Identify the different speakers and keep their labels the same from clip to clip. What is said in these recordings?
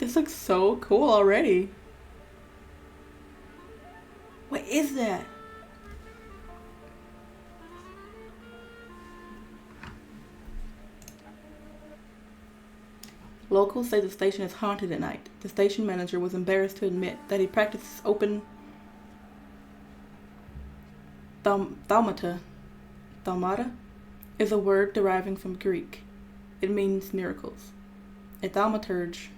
Speaker 1: This looks so cool already. What is that? Locals say the station is haunted at night. The station manager was embarrassed to admit that he practices open thaumaturge. Thaumaturge is a word deriving from Greek. It means miracles. A thaumaturge,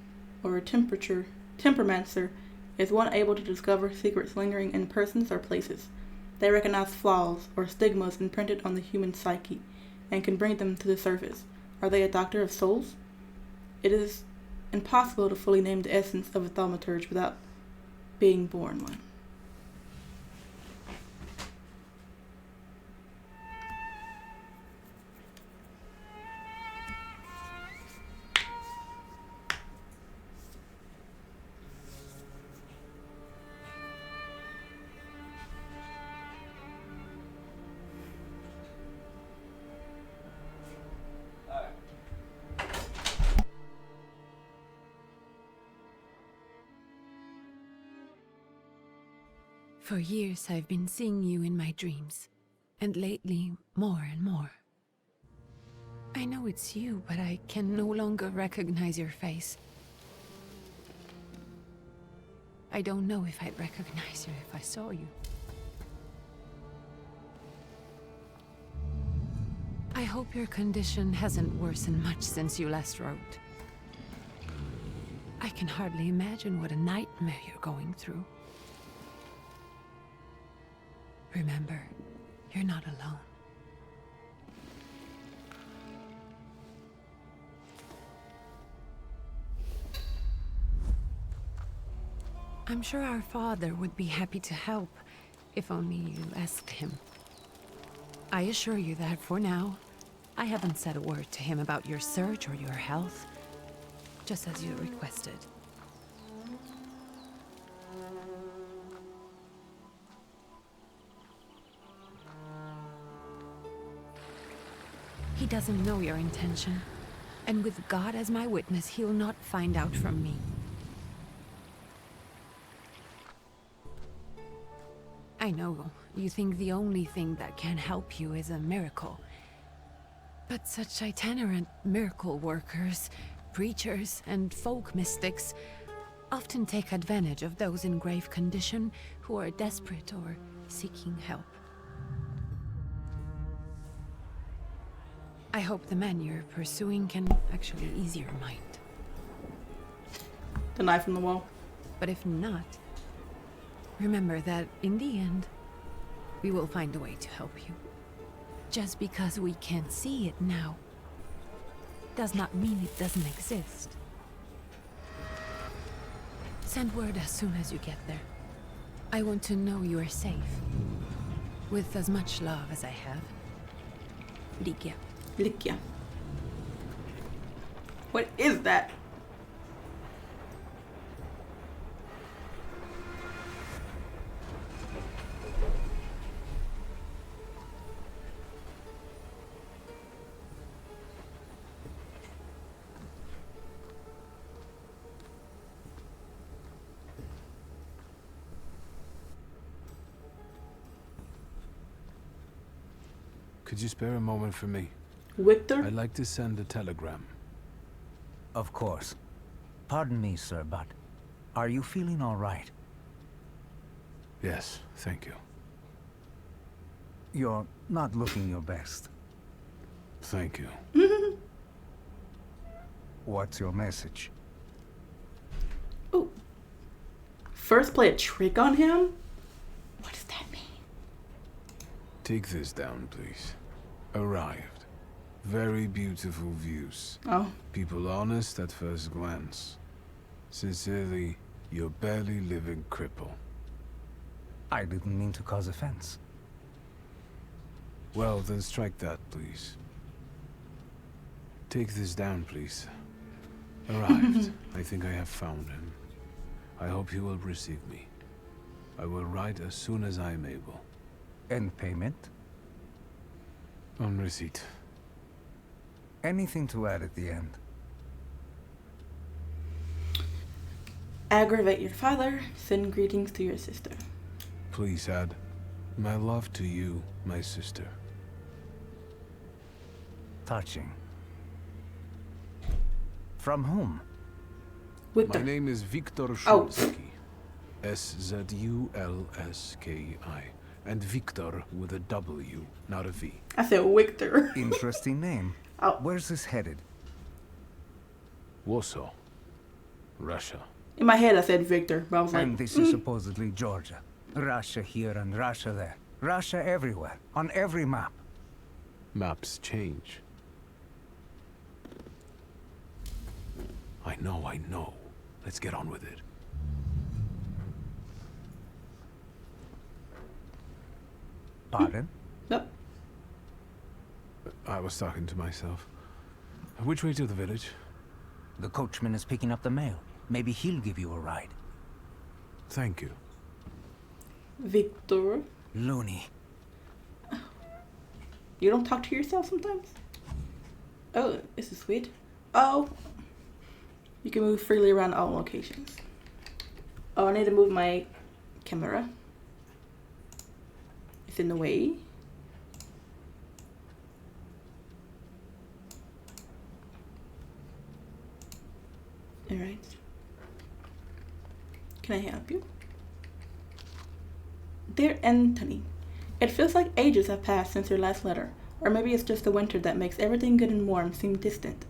Speaker 1: or a tempermancer, is one able to discover secrets lingering in persons or places. They recognize flaws or stigmas imprinted on the human psyche and can bring them to the surface. Are they a doctor of souls? It is impossible to fully name the essence of a thaumaturge without being born one.
Speaker 2: For years I've been seeing you in my dreams, and lately more and more. I know it's you, but I can no longer recognize your face. I don't know if I'd recognize you if I saw you. I hope your condition hasn't worsened much since you last wrote. I can hardly imagine what a nightmare you're going through. Remember, you're not alone. I'm sure our father would be happy to help, if only you asked him. I assure you that for now, I haven't said a word to him about your search or your health, just as you requested. He doesn't know your intention, and with God as my witness, he'll not find out from me. I know you think the only thing that can help you is a miracle. But such itinerant miracle workers, preachers, and folk mystics often take advantage of those in grave condition who are desperate or seeking help. I hope the man you're pursuing can actually ease your mind.
Speaker 1: The knife in the wall.
Speaker 2: But if not, remember that in the end, we will find a way to help you. Just because we can't see it now, does not mean it doesn't exist. Send word as soon as you get there. I want to know you are safe. With as much love as I have. Ligia.
Speaker 1: Likia. What is that?
Speaker 3: Could you spare a moment for me?
Speaker 1: Victor?
Speaker 3: I'd like to send a telegram.
Speaker 4: Of course. Pardon me, sir, but are you feeling all right?
Speaker 3: Yes, thank you.
Speaker 4: You're not looking your best.
Speaker 3: Thank you.
Speaker 4: What's your message?
Speaker 1: Ooh. First play a trick on him? What does that mean?
Speaker 3: Take this down, please. Arrived. Very beautiful views.
Speaker 1: Oh.
Speaker 3: People honest at first glance. Sincerely, your barely living cripple.
Speaker 4: I didn't mean to cause offense.
Speaker 3: Well, then strike that, please. Take this down, please. Arrived. I think I have found him. I hope he will receive me. I will write as soon as I am able.
Speaker 4: And payment?
Speaker 3: On receipt.
Speaker 4: Anything to add at the end?
Speaker 1: Aggravate your father, send greetings to your sister.
Speaker 3: Please add my love to you, my sister.
Speaker 4: Touching. From whom?
Speaker 1: Victor.
Speaker 3: My name is Viktor
Speaker 1: Oh.
Speaker 3: Szulski. Szulski. And Victor with a W, not a V.
Speaker 1: I said Victor.
Speaker 4: Interesting name.
Speaker 1: Oh.
Speaker 4: Where's this headed?
Speaker 3: Warsaw, Russia.
Speaker 1: In my head I said Victor, but I was like,
Speaker 4: And this is supposedly Georgia. Russia here and Russia there. Russia everywhere. On every map.
Speaker 3: Maps change. I know. Let's get on with it.
Speaker 4: Pardon?
Speaker 1: Nope.
Speaker 3: I was talking to myself. Which way to the village?
Speaker 4: The coachman is picking up the mail. Maybe he'll give you a ride.
Speaker 3: Thank you.
Speaker 1: Victor.
Speaker 4: Loony.
Speaker 1: You don't talk to yourself sometimes? Oh, this is weird. Oh. You can move freely around all locations. Oh, I need to move my camera. It's in the way. Alright. Can I help you? Dear Anthony, it feels like ages have passed since your last letter. Or maybe it's just the winter that makes everything good and warm seem distant.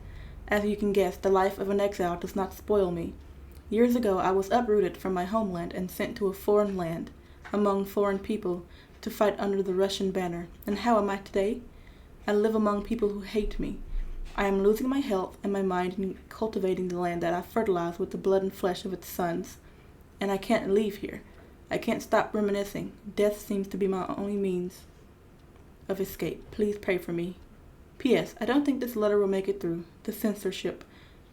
Speaker 1: As you can guess, the life of an exile does not spoil me. Years ago, I was uprooted from my homeland and sent to a foreign land, among foreign people, to fight under the Russian banner. And how am I today? I live among people who hate me. I am losing my health and my mind in cultivating the land that I fertilized with the blood and flesh of its sons. And I can't leave here. I can't stop reminiscing. Death seems to be my only means of escape. Please pray for me. P.S. I don't think this letter will make it through the censorship,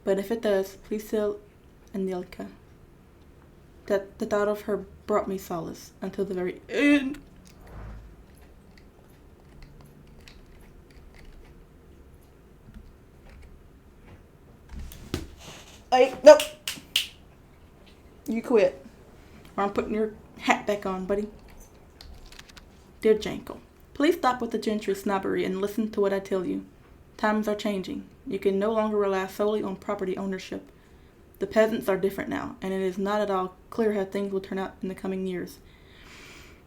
Speaker 1: but if it does, please tell Anilka that the thought of her brought me solace until the very end. Hey, nope. You quit. Or I'm putting your hat back on, buddy. Dear Jankel, please stop with the gentry snobbery and listen to what I tell you. Times are changing. You can no longer rely solely on property ownership. The peasants are different now, and it is not at all clear how things will turn out in the coming years.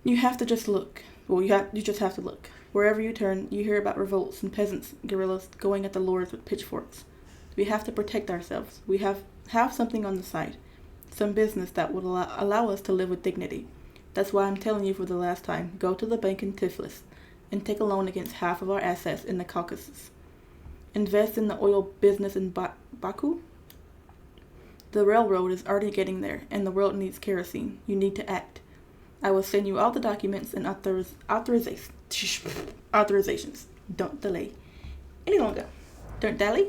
Speaker 1: You have to just look. Well, you just have to look. Wherever you turn, you hear about revolts and peasants, guerrillas, going at the lords with pitchforks. We have to protect ourselves. We have something on the side. Some business that would allow us to live with dignity. That's why I'm telling you for the last time, go to the bank in Tiflis and take a loan against half of our assets in the Caucasus. Invest in the oil business in Baku. The railroad is already getting there, and the world needs kerosene. You need to act. I will send you all the documents and authorizations. Don't delay any longer. Don't dally.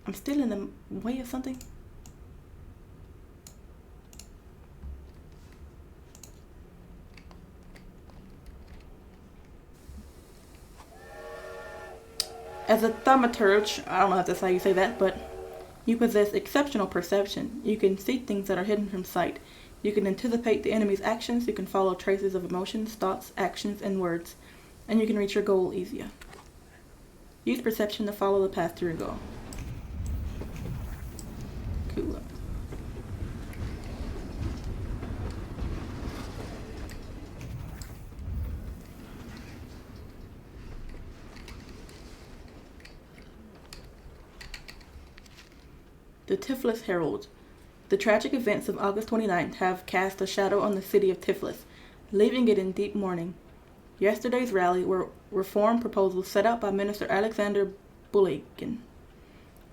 Speaker 1: I'm still in the way of something. As a thaumaturge, I don't know if that's how you say that, but you possess exceptional perception. You can see things that are hidden from sight. You can anticipate the enemy's actions. You can follow traces of emotions, thoughts, actions, and words. And you can reach your goal easier. Use perception to follow the path to your goal. Cool. The Tiflis Herald. The tragic events of August 29th have cast a shadow on the city of Tiflis, leaving it in deep mourning. Yesterday's rally were reform proposals set out by Minister Alexander Bulekin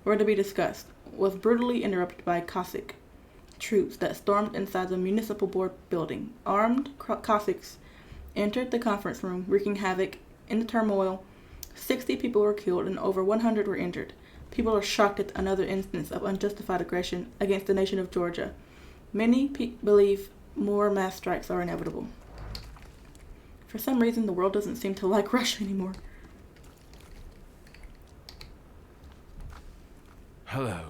Speaker 1: were to be discussed, was brutally interrupted by Cossack troops that stormed inside the municipal board building. Armed Cossacks entered the conference room, wreaking havoc. In the turmoil, 60 people were killed and over 100 were injured. People are shocked at another instance of unjustified aggression against the nation of Georgia. Many believe more mass strikes are inevitable. For some reason, the world doesn't seem to like Russia anymore.
Speaker 3: Hello.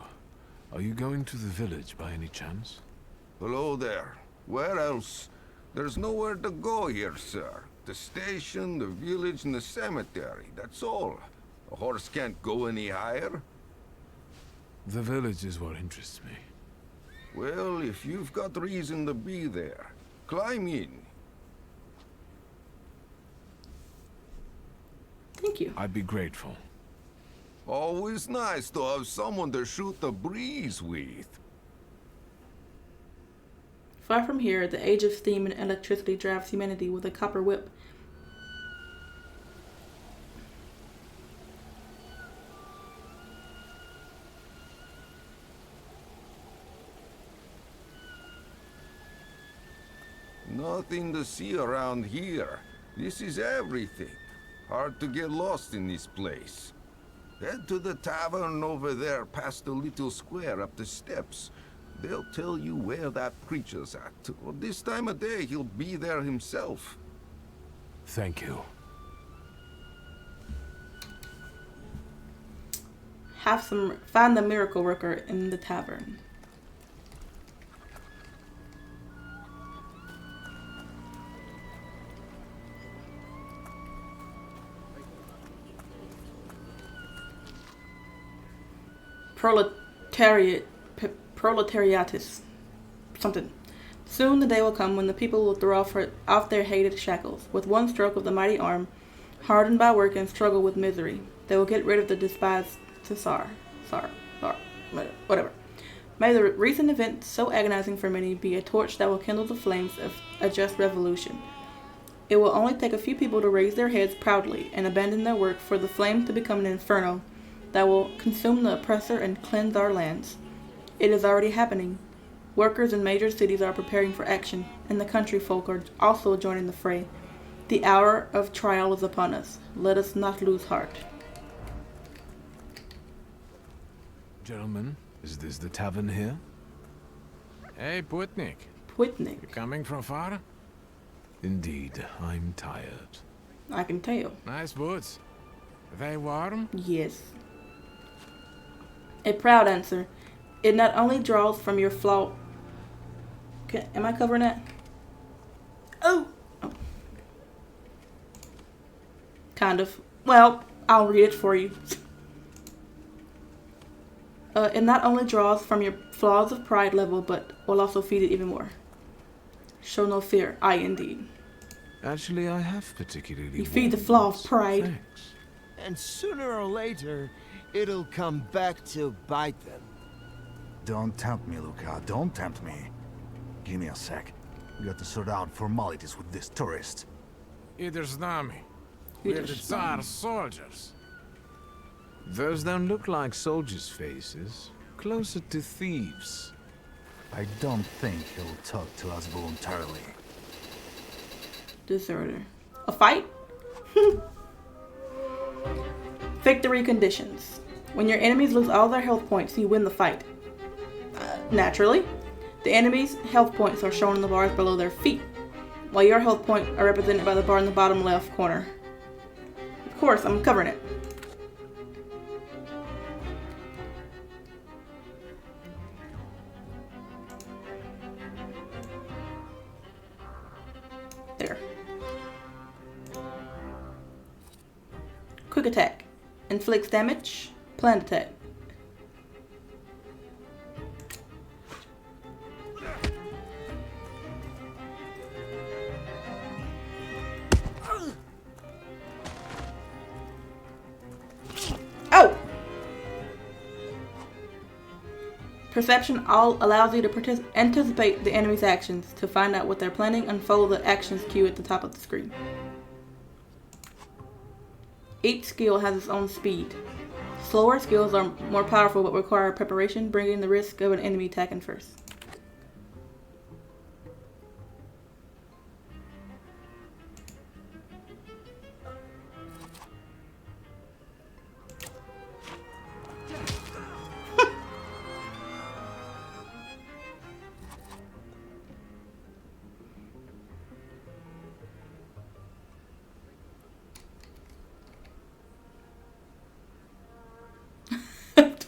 Speaker 3: Are you going to the village by any chance?
Speaker 5: Hello there. Where else? There's nowhere to go here, sir. The station, the village, and the cemetery. That's all. A horse can't go any higher.
Speaker 3: The village is what interests me.
Speaker 5: Well, if you've got reason to be there, climb in.
Speaker 1: Thank you.
Speaker 3: I'd be grateful.
Speaker 5: Always nice to have someone to shoot the breeze with.
Speaker 1: Far from here, the age of steam and electricity drives humanity with a copper whip.
Speaker 5: Nothing to see around here. This is everything. Hard to get lost in this place. Head to the tavern over there past the little square up the steps. They'll tell you where that preacher's at. Well, this time of day, he'll be there himself.
Speaker 3: Thank you.
Speaker 1: Find the miracle worker in the tavern. Proletariatus. Something. Soon the day will come when the people will throw off their hated shackles. With one stroke of the mighty arm, hardened by work and struggle with misery, they will get rid of the despised Tsar. Whatever. May the recent event, so agonizing for many, be a torch that will kindle the flames of a just revolution. It will only take a few people to raise their heads proudly and abandon their work for the flame to become an inferno that will consume the oppressor and cleanse our lands. It is already happening. Workers in major cities are preparing for action, and the country folk are also joining the fray. The hour of trial is upon us. Let us not lose heart.
Speaker 3: Gentlemen, is this the tavern here?
Speaker 6: Hey, Putnik.
Speaker 1: Putnik.
Speaker 6: You coming from far?
Speaker 3: Indeed, I'm tired.
Speaker 1: I can tell.
Speaker 6: Nice boots. Are they warm?
Speaker 1: Yes. A proud answer. It not only draws from your flaw... Am I covering that? Oh! Kind of. Well, I'll read it for you. It not only draws from your flaws of pride level, but will also feed it even more. Show no fear. I indeed.
Speaker 3: Actually, I have particularly...
Speaker 1: You feed the flaw of pride.
Speaker 3: Thanks.
Speaker 7: And sooner or later, it'll come back to bite them.
Speaker 8: Don't tempt me, Luca. Don't tempt me. Give me a sec. We got to sort out formalities with this tourist.
Speaker 6: Either z nami. We're the Tsar's soldiers.
Speaker 3: Those don't look like soldiers' faces. Closer to thieves.
Speaker 8: I don't think he'll talk to us voluntarily.
Speaker 1: Deserter. A fight? Victory conditions. When your enemies lose all their health points, you win the fight. Naturally, the enemy's health points are shown in the bars below their feet, while your health points are represented by the bar in the bottom left corner. Of course, I'm covering it. There. Quick attack. Inflicts damage. Planned attack. Oh! Perception allows you to anticipate the enemy's actions to find out what they're planning and follow the actions cue at the top of the screen. Each skill has its own speed. Slower skills are more powerful but require preparation, bringing the risk of an enemy attacking first.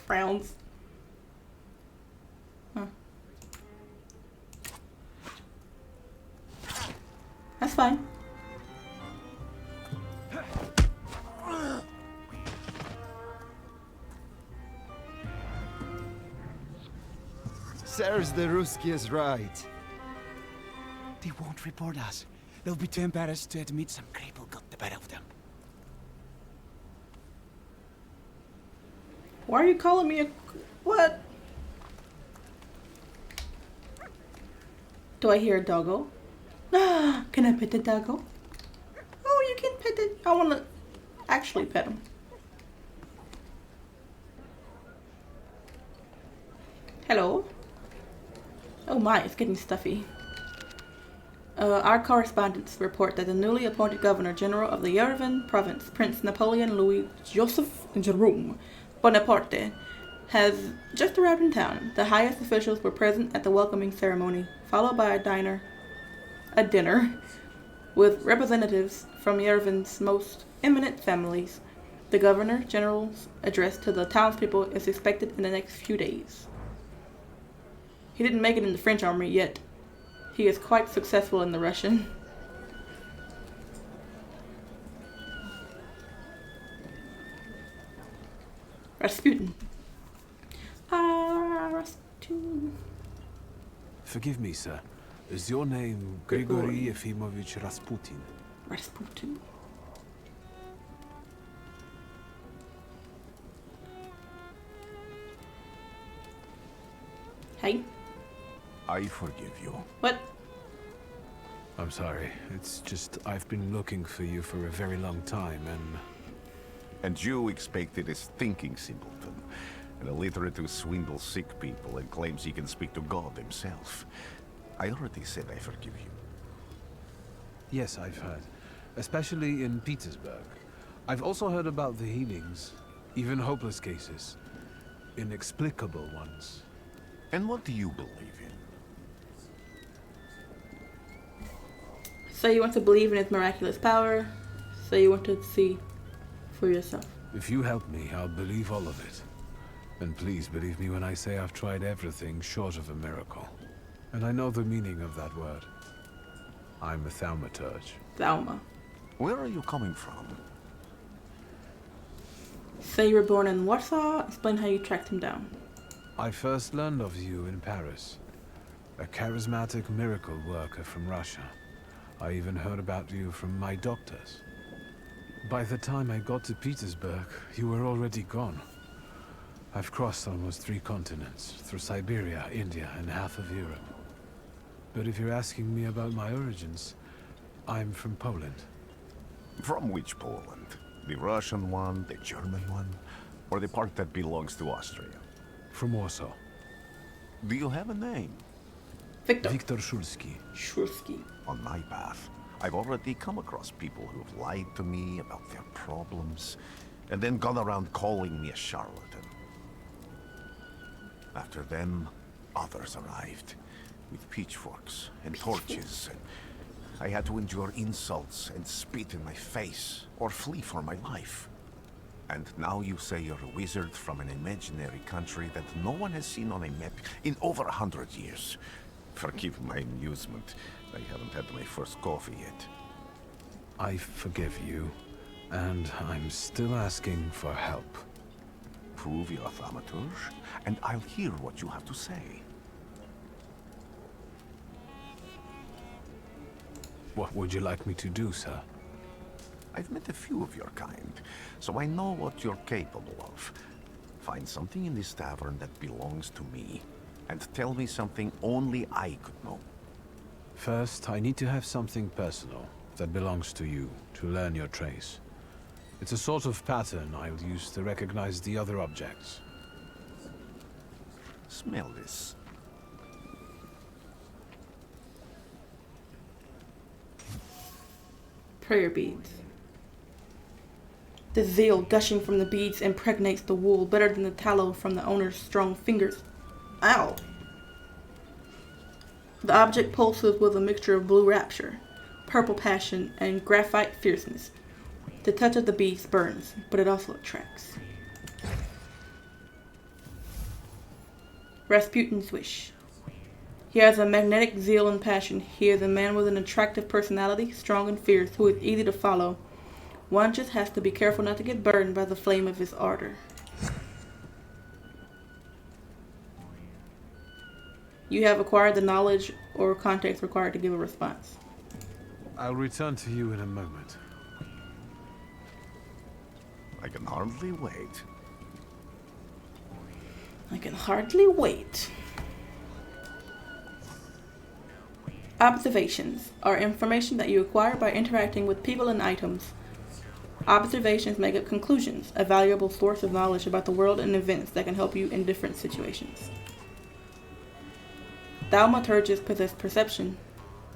Speaker 1: Frowns.
Speaker 7: serves the Ruskies right.
Speaker 9: They won't report us. They'll be too embarrassed to admit some cripple got the better of them.
Speaker 1: Why are you calling me a... What? Do I hear a doggo? Can I pet the doggo? Oh, you can pet it. I want to actually pet him. Hello? Oh my, it's getting stuffy. Our correspondents report that the newly appointed Governor General of the Yerevan Province, Prince Napoleon Louis Joseph Jerome Bonaparte, has just arrived in town. The highest officials were present at the welcoming ceremony, followed by a dinner with representatives from Yerevan's most eminent families. The Governor General's address to the townspeople is expected in the next few days. He didn't make it in the French army yet. He is quite successful in the Russian. Rasputin. Rasputin.
Speaker 3: Forgive me, sir. Is your name Grigory Efimovich Rasputin?
Speaker 1: Rasputin. Hey.
Speaker 5: I forgive you.
Speaker 1: What?
Speaker 3: I'm sorry. It's just I've been looking for you for a very long time, and...
Speaker 5: And you expected a thinking simpleton, an illiterate who swindles sick people and claims he can speak to God himself. I already said I forgive you.
Speaker 3: Yes, I've heard. Especially in Petersburg. I've also heard about the healings, even hopeless cases. Inexplicable ones.
Speaker 5: And what do you believe in?
Speaker 1: So you want to believe in his miraculous power, so you want to see for yourself.
Speaker 3: If you help me, I'll believe all of it. And please believe me when I say I've tried everything short of a miracle. And I know the meaning of that word. I'm a Thaumaturge.
Speaker 1: Thauma.
Speaker 5: Where are you coming from?
Speaker 1: Say you were born in Warsaw. Explain how you tracked him down.
Speaker 3: I first learned of you in Paris. A charismatic miracle worker from Russia. I even heard about you from my doctors. By the time I got to Petersburg, you were already gone. I've crossed almost 3 continents, through Siberia, India, and half of Europe. But if you're asking me about my origins, I'm from Poland.
Speaker 5: From which Poland? The Russian one, the German one, or the part that belongs to Austria?
Speaker 3: From Warsaw.
Speaker 5: Do you have a name?
Speaker 1: Victor.
Speaker 3: Viktor Szulski.
Speaker 1: Szulski.
Speaker 5: On my path, I've already come across people who've lied to me about their problems, and then gone around calling me a charlatan. After them, others arrived, with pitchforks and torches, and I had to endure insults and spit in my face, or flee for my life. And now you say you're a wizard from an imaginary country that no one has seen on a map in over 100 years. Forgive my amusement. I haven't had my first coffee yet.
Speaker 3: I forgive you, and I'm still asking for help.
Speaker 5: Prove your Thaumaturge, and I'll hear what you have to say.
Speaker 3: What would you like me to do, sir?
Speaker 5: I've met a few of your kind, so I know what you're capable of. Find something in this tavern that belongs to me, and tell me something only I could know.
Speaker 3: First, I need to have something personal that belongs to you to learn your trace. It's a sort of pattern I'll use to recognize the other objects.
Speaker 5: Smell this.
Speaker 1: Prayer beads. The zeal gushing from the beads impregnates the wool better than the tallow from the owner's strong fingers. Ow! The object pulses with a mixture of blue rapture, purple passion, and graphite fierceness. The touch of the beads burns, but it also attracts. Rasputin's wish. He has a magnetic zeal and passion. He is a man with an attractive personality, strong and fierce, who is easy to follow. One just has to be careful not to get burned by the flame of his ardor. You have acquired the knowledge or context required to give a response.
Speaker 3: I'll return to you in a moment.
Speaker 5: I can hardly wait.
Speaker 1: I can hardly wait. Observations are information that you acquire by interacting with people and items. Observations make up conclusions, a valuable source of knowledge about the world and events that can help you in different situations. Thaumaturges possess perception,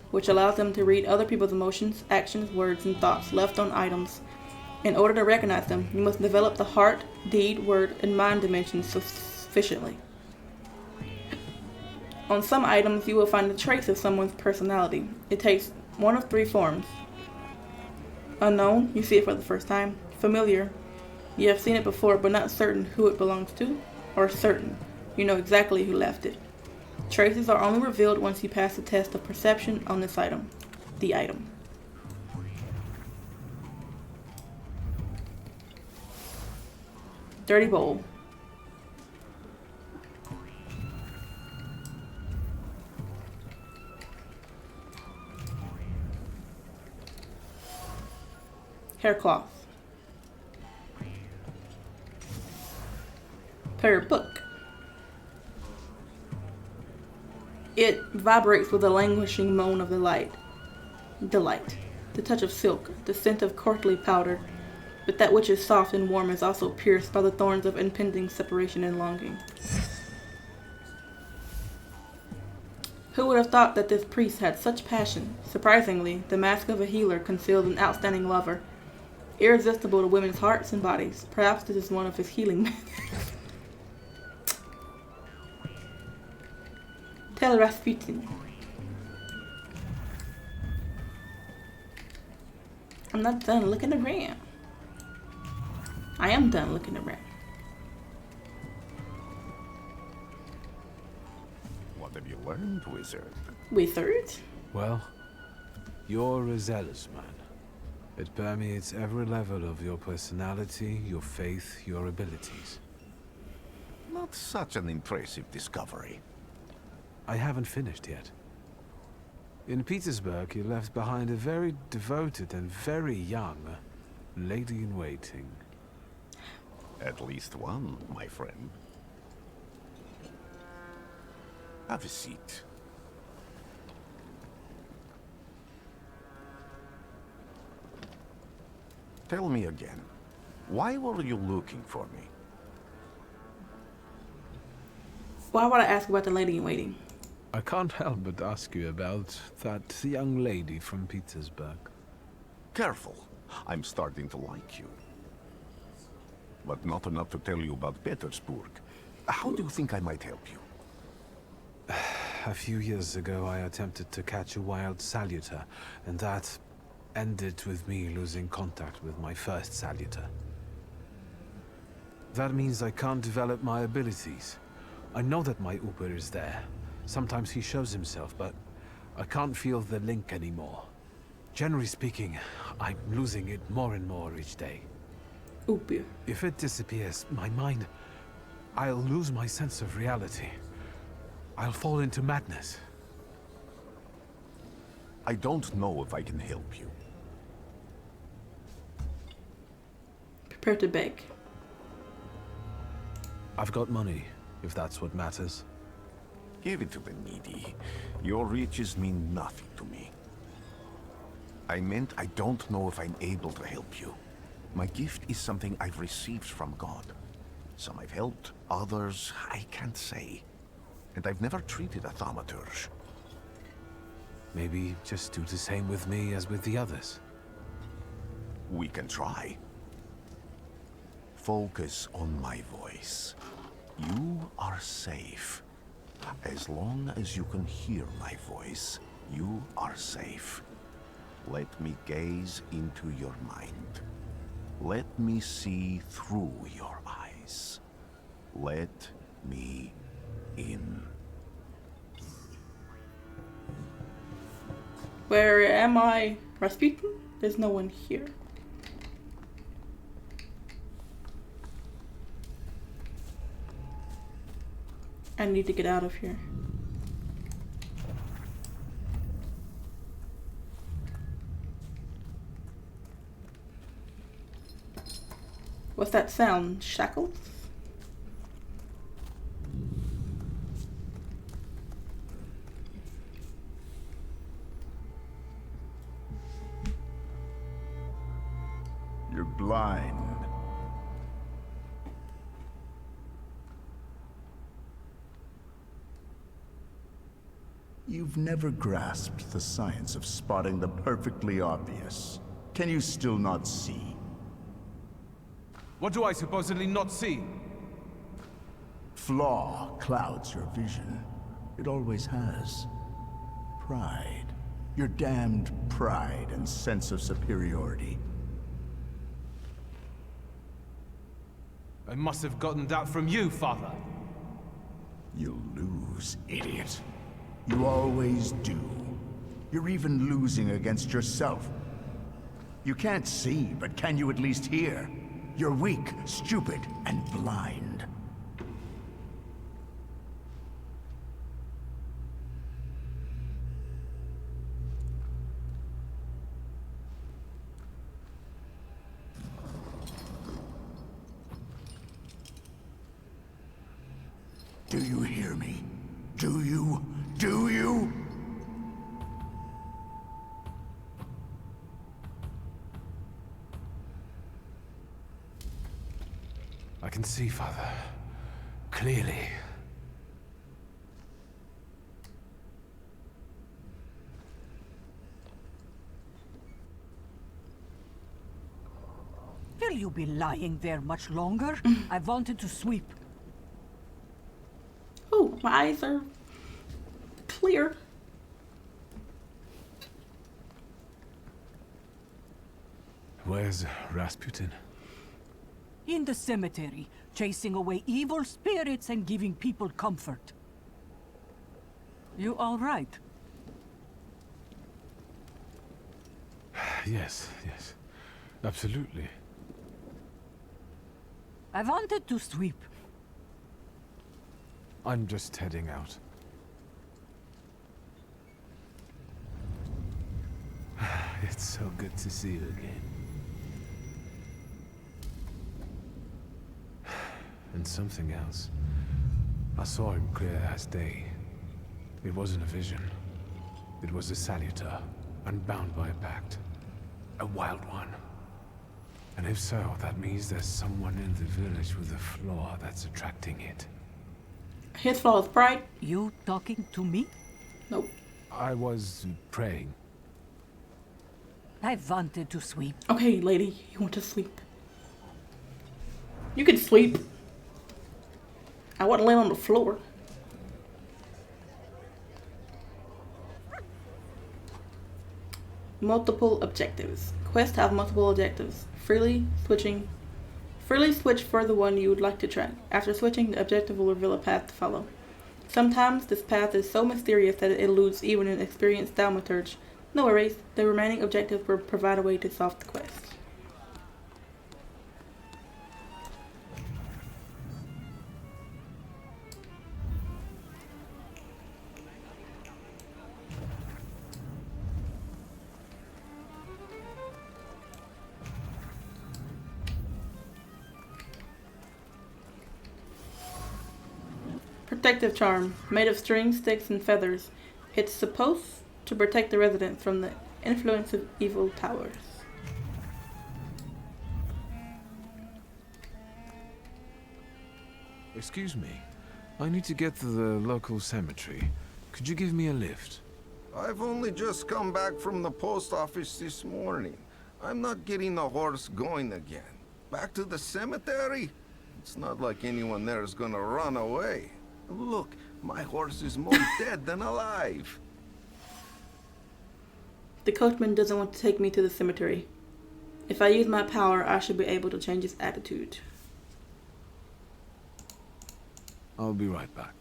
Speaker 1: which allows them to read other people's emotions, actions, words, and thoughts left on items. In order to recognize them, you must develop the heart, deed, word, and mind dimensions sufficiently. On some items, you will find a trace of someone's personality. It takes one of three forms. Unknown, you see it for the first time. Familiar, you have seen it before but not certain who it belongs to. Or certain, you know exactly who left it. Traces are only revealed once you pass the test of perception on this item. The item. Dirty bowl. Haircloth. Prayer book. It vibrates with a languishing moan of delight. The touch of silk, the scent of courtly powder, but that which is soft and warm is also pierced by the thorns of impending separation and longing. Who would have thought that this priest had such passion? Surprisingly, the mask of a healer concealed an outstanding lover, irresistible to women's hearts and bodies. Perhaps this is one of his healing methods. Tell Rasputin. I'm not done looking around. I am done looking around.
Speaker 5: What have you learned, wizard?
Speaker 1: Wizard?
Speaker 3: Well, you're a zealous man. It permeates every level of your personality, your faith, your abilities.
Speaker 5: Not such an impressive discovery.
Speaker 3: I haven't finished yet. In Petersburg, you left behind a very devoted and very young lady-in-waiting.
Speaker 5: At least one, my friend. Have a seat. Tell me again, why were you looking for me?
Speaker 1: Why would I ask about the lady-in-waiting?
Speaker 3: I can't help but ask you about that young lady from Petersburg.
Speaker 5: Careful, I'm starting to like you. But not enough to tell you about Petersburg. How do you think I might help you?
Speaker 3: A few years ago, I attempted to catch a wild saluter, and that ended with me losing contact with my first saluter. That means I can't develop my abilities. I know that my Uber is there. Sometimes he shows himself, but I can't feel the link anymore. Generally speaking, I'm losing it more and more each day.
Speaker 1: Uber.
Speaker 3: If it disappears, my mind, I'll lose my sense of reality. I'll fall into madness.
Speaker 5: I don't know if I can help you.
Speaker 1: Prepare to beg.
Speaker 3: I've got money, if that's what matters.
Speaker 5: Give it to the needy. Your riches mean nothing to me. I meant I don't know if I'm able to help you. My gift is something I've received from God. Some I've helped, others I can't say. And I've never treated a Thaumaturge.
Speaker 3: Maybe just do the same with me as with the others.
Speaker 5: We can try. Focus on my voice. You are safe. As long as you can hear my voice, you are safe. Let me gaze into your mind. Let me see through your eyes. Let me in.
Speaker 1: Where am I? Rasputin? There's no one here. I need to get out of here. What's that sound? Shackles?
Speaker 8: You're blind. You've never grasped the science of spotting the perfectly obvious. Can you still not see?
Speaker 3: What do I supposedly not see?
Speaker 8: Flaw clouds your vision. It always has. Pride. Your damned pride and sense of superiority.
Speaker 3: I must have gotten that from you, Father.
Speaker 8: You'll lose, idiot. You always do. You're even losing against yourself. You can't see, but can you at least hear? You're weak, stupid, and blind. Do you hear me? Do you? Do you?
Speaker 3: I can see, Father. Clearly.
Speaker 10: Will you be lying there much longer? I wanted to sweep.
Speaker 1: Oh, my eyes are clear.
Speaker 3: Where's Rasputin?
Speaker 10: In the cemetery, chasing away evil spirits and giving people comfort. You all right?
Speaker 3: Yes, yes. Absolutely.
Speaker 10: I wanted to sweep.
Speaker 3: I'm just heading out. It's so good to see you again. And something else. I saw him clear as day. It wasn't a vision. It was a saluter, unbound by a pact. A wild one. And if so, that means there's someone in the village with a flaw that's attracting it.
Speaker 1: His flaw is pride?
Speaker 10: You talking to me?
Speaker 1: Nope.
Speaker 3: I was praying.
Speaker 10: I wanted to sweep.
Speaker 1: Okay, lady, you want to sleep. You can sleep. I wouldn't lay on the floor. Multiple objectives. Quests have multiple objectives. Freely switch for the one you would like to track. After switching, the objective will reveal a path to follow. Sometimes this path is so mysterious that it eludes even an experienced Thaumaturge. No worries, the remaining objectives will provide a way to solve the quest. Protective charm, made of string, sticks, and feathers. It's supposed to protect the residents from the influence of evil towers.
Speaker 3: Excuse me. I need to get to the local cemetery. Could you give me a lift?
Speaker 5: I've only just come back from the post office this morning. I'm not getting the horse going again. Back to the cemetery? It's not like anyone there is gonna run away. Look, my horse is more dead than alive.
Speaker 1: The coachman doesn't want to take me to the cemetery. If I use my power, I should be able to change his attitude.
Speaker 3: I'll be right back.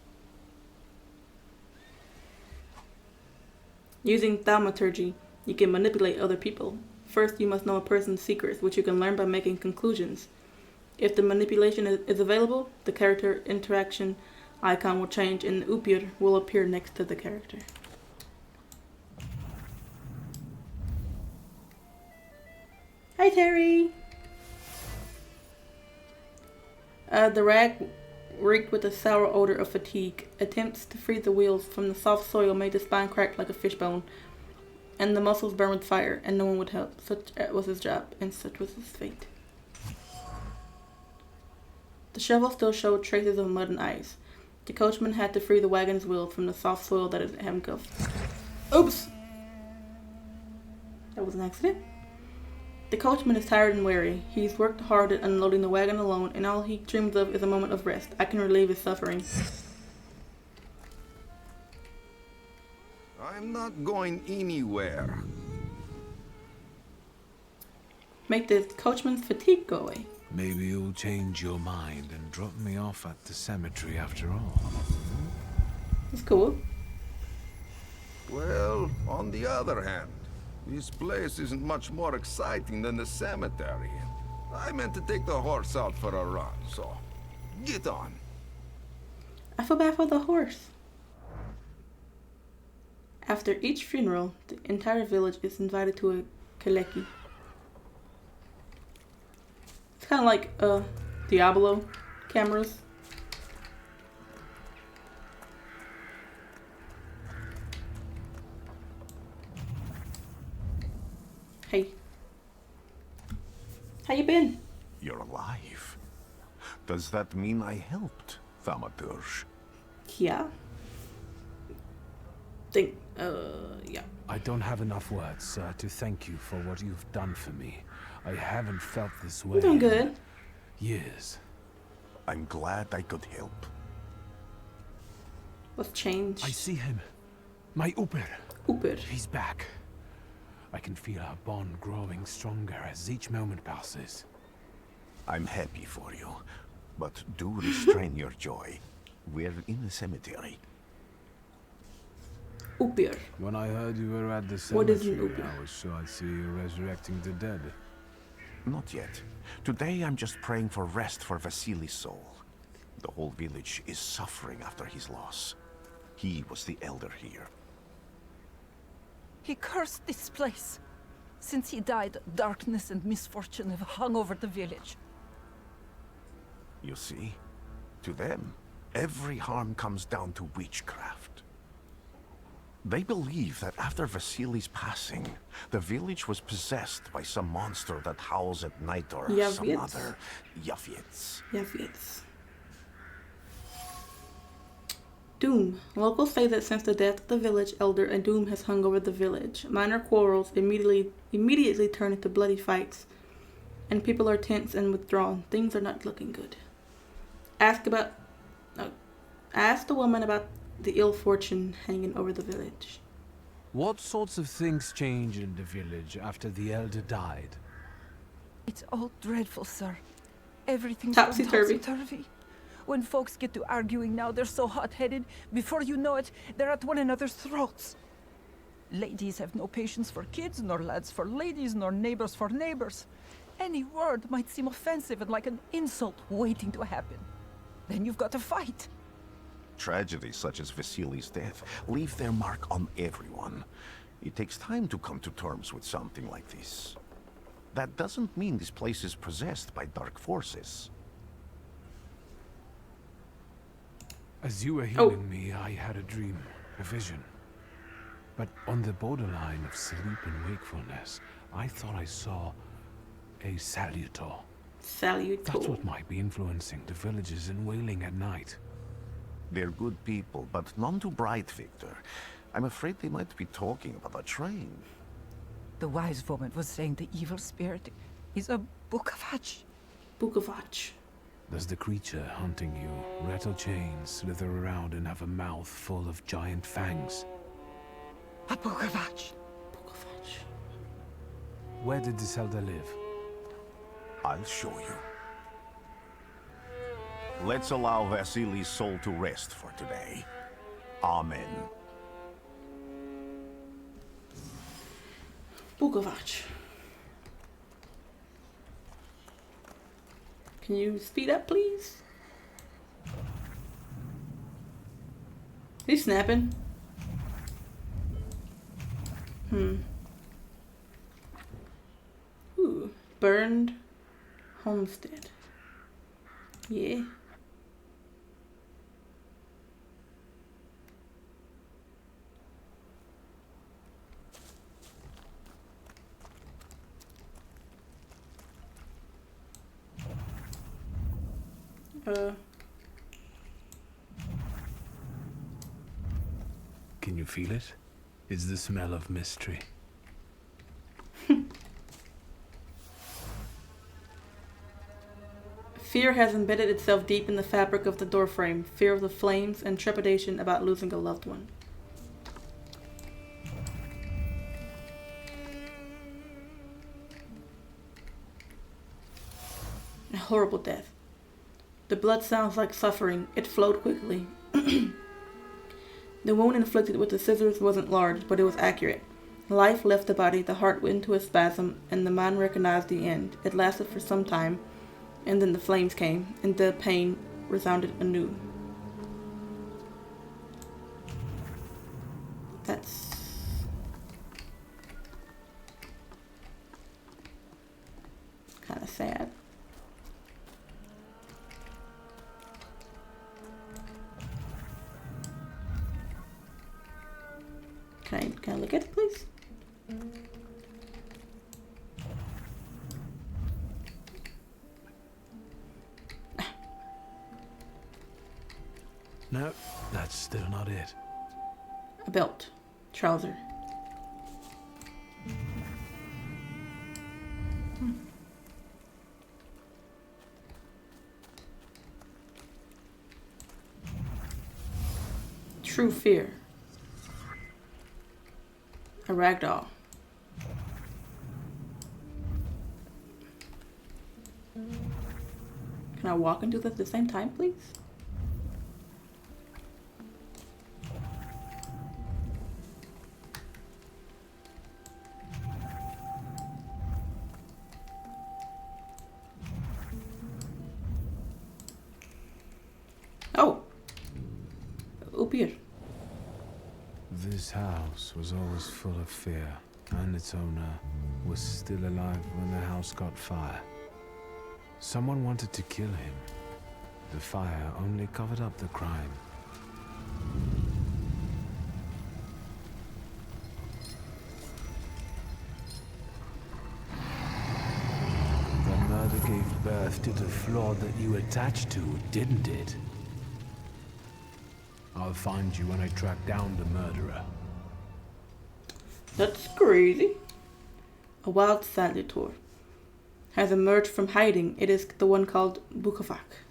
Speaker 1: Using Thaumaturge, you can manipulate other people. First, you must know a person's secrets, which you can learn by making conclusions. If the manipulation is available, the character interaction icon will change and the Upir will appear next to the character. Hi, Terry! The rag reeked with a sour odor of fatigue. Attempts to free the wheels from the soft soil made the spine crack like a fishbone, and the muscles burn with fire, and no one would help. Such was his job, and such was his fate. The shovel still showed traces of mud and ice. The coachman had to free the wagon's wheel from the soft soil that it had engulfed. Oops! That was an accident. The coachman is tired and weary. He's worked hard at unloading the wagon alone, and all he dreams of is a moment of rest. I can relieve his suffering.
Speaker 5: I'm not going anywhere.
Speaker 1: Make the coachman's fatigue go away.
Speaker 3: Maybe you'll change your mind and drop me off at the cemetery after all.
Speaker 1: It's cool.
Speaker 5: Well, on the other hand, this place isn't much more exciting than the cemetery. I meant to take the horse out for a run, so get on.
Speaker 1: I feel bad for the horse. After each funeral, the entire village is invited to a kaleki. It's kind of like Diablo cameras. Hey. How you been?
Speaker 11: You're alive. Does that mean I helped, Thaumaturge?
Speaker 1: Yeah. Yeah.
Speaker 3: I don't have enough words, sir, to thank you for what you've done for me. I haven't felt this way
Speaker 1: I'm doing good.
Speaker 3: in years.
Speaker 11: I'm glad I could help.
Speaker 1: What's changed?
Speaker 3: I see him. My Uber.
Speaker 1: Uber.
Speaker 3: He's back. I can feel our bond growing stronger as each moment passes.
Speaker 11: I'm happy for you, but do restrain your joy. We're in the cemetery.
Speaker 1: Uber.
Speaker 3: When I heard you were at the
Speaker 1: What is an
Speaker 3: cemetery,
Speaker 1: Uber?
Speaker 3: I was sure I'd see you resurrecting the dead.
Speaker 11: Not yet. Today I'm just praying for rest for Vasily's soul. The whole village is suffering after his loss. He was the elder here.
Speaker 12: He cursed this place. Since he died, darkness and misfortune have hung over the village.
Speaker 11: You see? To them, every harm comes down to witchcraft. They believe that after Vasily's passing, the village was possessed by some monster that howls at night or some
Speaker 1: Yaviets.
Speaker 11: other Yaviets.
Speaker 1: Yaviets. Doom. Locals say that since the death of the village elder, a doom has hung over the village. Minor quarrels immediately turn into bloody fights, and people are tense and withdrawn. Things are not looking good. Ask the woman about the ill fortune hanging over the village.
Speaker 3: What sorts of things changed in the village after the elder died?
Speaker 12: It's all dreadful, sir. Everything's
Speaker 1: Topsy-turvy.
Speaker 12: topsy-turvy. When folks get to arguing now, they're so hot-headed. Before you know it, they're at one another's throats. Ladies have no patience for kids, nor lads for ladies, nor neighbors for neighbors. Any word might seem offensive and like an insult waiting to happen. Then you've got to fight.
Speaker 11: Tragedies such as Vasily's death leave their mark on everyone. It takes time to come to terms with something like this. That doesn't mean this place is possessed by dark forces.
Speaker 3: As you were healing me, I had a dream, a vision. But on the borderline of sleep and wakefulness, I thought I saw a salutor.
Speaker 1: Salutor.
Speaker 3: That's what might be influencing the villagers in wailing at night.
Speaker 11: They're good people, but none too bright, Victor. I'm afraid they might be talking about a train.
Speaker 12: The wise woman was saying the evil spirit is a Bukovach.
Speaker 1: Bukovach.
Speaker 3: Does the creature hunting you rattle chains, slither around, and have a mouth full of giant fangs?
Speaker 12: A Bukovach.
Speaker 1: Bukovach.
Speaker 3: Where did this elder live?
Speaker 11: I'll show you. Let's allow Vasily's soul to rest for today. Amen.
Speaker 1: Bukovach. Can you speed up, please? He's snapping. Ooh. Burned homestead. Yeah.
Speaker 3: Can you feel it? It's the smell of mystery.
Speaker 1: Fear has embedded itself deep in the fabric of the doorframe. Fear of the flames and trepidation about losing a loved one. A horrible death. The blood sounds like suffering. It flowed quickly. The wound inflicted with the scissors wasn't large, but it was accurate. Life left the body, the heart went into a spasm, and the mind recognized the end. It lasted for some time, and then the flames came, and the pain resounded anew. That's... kind of sad. Can I look at it, please?
Speaker 3: No, that's still not it.
Speaker 1: A belt. Trouser. True fear. A ragdoll. Can I walk and do this at the same time, please? Oh! Up here.
Speaker 3: This house was always full of fear, and its owner was still alive when the house caught fire. Someone wanted to kill him. The fire only covered up the crime. The murder gave birth to the flaw that you attached to, didn't it? I'll find you when I track down the murderer.
Speaker 1: That's crazy. A wild Thaumaturge has emerged from hiding. It is the one called Bukavak.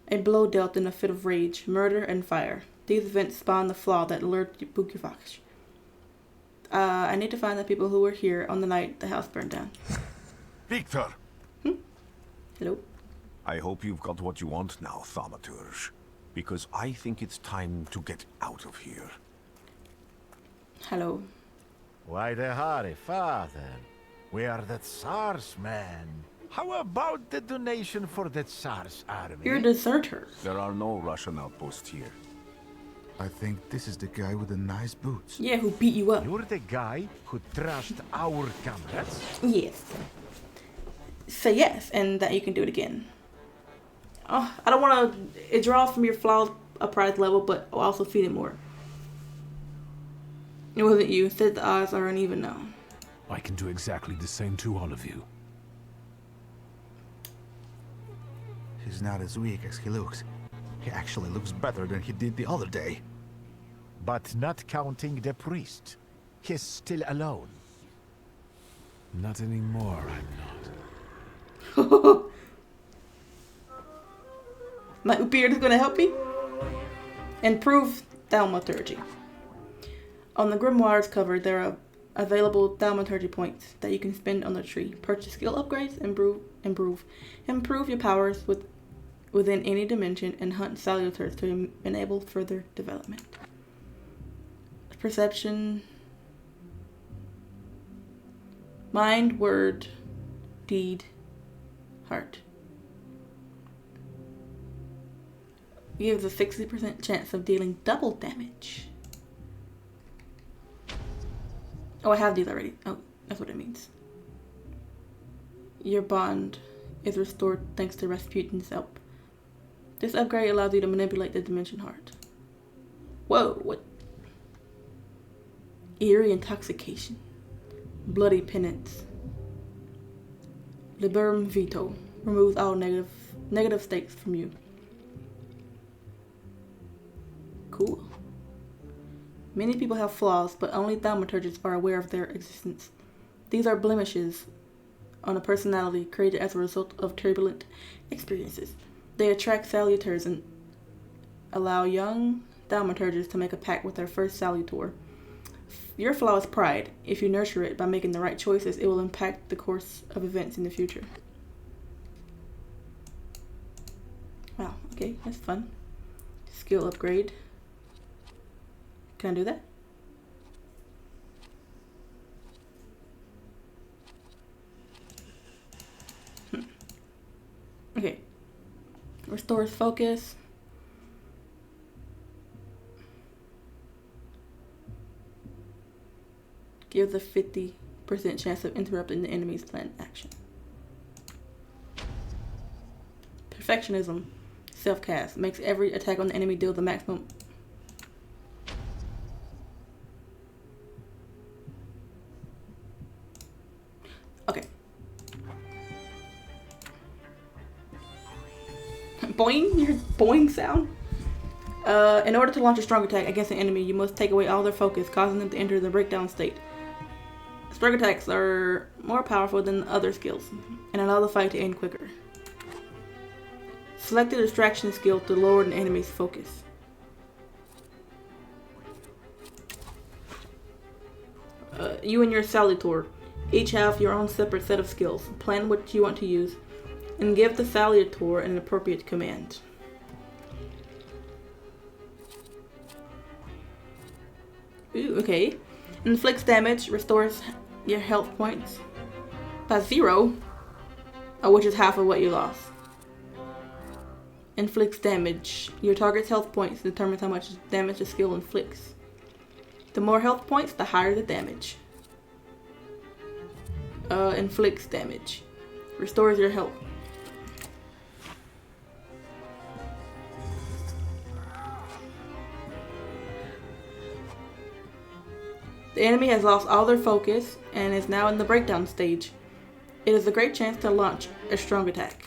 Speaker 1: A blow dealt in a fit of rage, murder, and fire. These events spawned the flaw that lured Bukavak. I need to find the people who were here on the night the house burned down.
Speaker 11: Victor!
Speaker 1: Hello?
Speaker 11: I hope you've got what you want now, Thaumaturge. Because I think it's time to get out of here.
Speaker 1: Hello.
Speaker 13: Why the hurry, father? We are the Tsar's men. How about the donation for the Tsar's army?
Speaker 1: You're a deserter.
Speaker 11: There are no Russian outposts here.
Speaker 8: I think this is the guy with the nice boots.
Speaker 1: Yeah, who beat you up.
Speaker 13: You're the guy who trashed our comrades?
Speaker 1: Yes. Say yes, and that you can do it again. Oh, I don't want to... It draws from your flawed pride level, but I'll also feed it more. It wasn't you. Instead, the odds are uneven now.
Speaker 3: I can do exactly the same to all of you.
Speaker 8: He's not as weak as he looks. He actually looks better than he did the other day.
Speaker 13: But not counting the priest. He's still alone.
Speaker 3: Not anymore, I'm not.
Speaker 1: My beard is going to help me? Improve Thaumaturge. On the grimoire's cover, there are available Thaumaturge points that you can spend on the tree. Purchase skill upgrades, improve your powers within any dimension, and hunt salutars to enable further development. Perception, mind, word, deed, heart. Gives a 60% chance of dealing double damage. Oh, I have these already. Oh, that's what it means. Your bond is restored thanks to Rasputin's help. This upgrade allows you to manipulate the dimension heart. Whoa, what? Eerie intoxication. Bloody penance. Liberum veto. Removes all negative states from you. Cool. Many people have flaws, but only thaumaturges are aware of their existence. These are blemishes on a personality created as a result of turbulent experiences. They attract salutors and allow young thaumaturges to make a pact with their first salutor. Your flaw is pride. If you nurture it by making the right choices, it will impact the course of events in the future. Wow, okay, that's fun. Skill upgrade. Can I do that? Okay. Restores focus. Gives a 50% chance of interrupting the enemy's planned action. Perfectionism. Self-cast. Makes every attack on the enemy deal the maximum. Okay. Boing? You hear boing sound? In order to launch a strong attack against an enemy, you must take away all their focus, causing them to enter the breakdown state. Strong attacks are more powerful than other skills, and allow the fight to end quicker. Select the distraction skill to lower an enemy's focus. You and your salutor each have your own separate set of skills. Plan what you want to use, and give the salutor an appropriate command. Ooh, okay. Inflicts damage, restores your health points by 0, which is half of what you lost. Inflicts damage. Your target's health points determines how much damage the skill inflicts. The more health points, the higher the damage. Inflicts damage. Restores your health. The enemy has lost all their focus and is now in the breakdown stage. It is a great chance to launch a strong attack.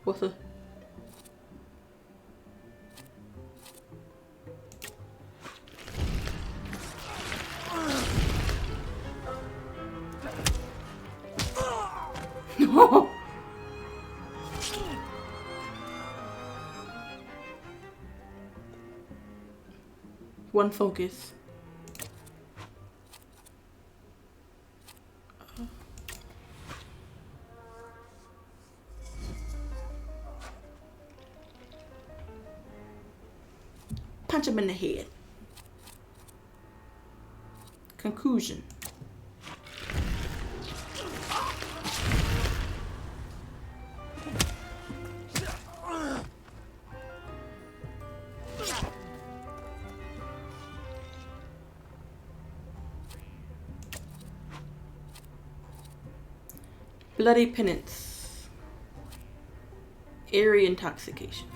Speaker 1: What's the... No! One focus. Punch him in the head. Conclusion. Bloody penance. Eerie intoxication.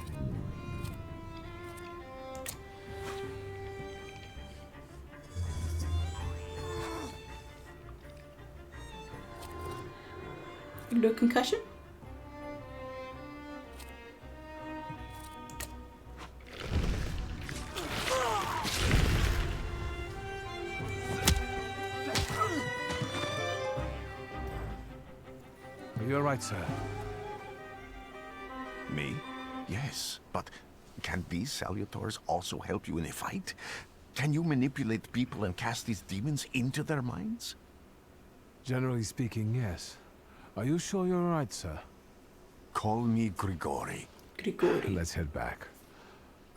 Speaker 1: You can do a concussion?
Speaker 3: You're right, sir.
Speaker 11: Me? Yes, but can these salutors also help you in a fight? Can you manipulate people and cast these demons into their minds?
Speaker 3: Generally speaking, yes. Are you sure you're right, sir?
Speaker 11: Call me Grigori.
Speaker 1: Grigori.
Speaker 3: Let's head back.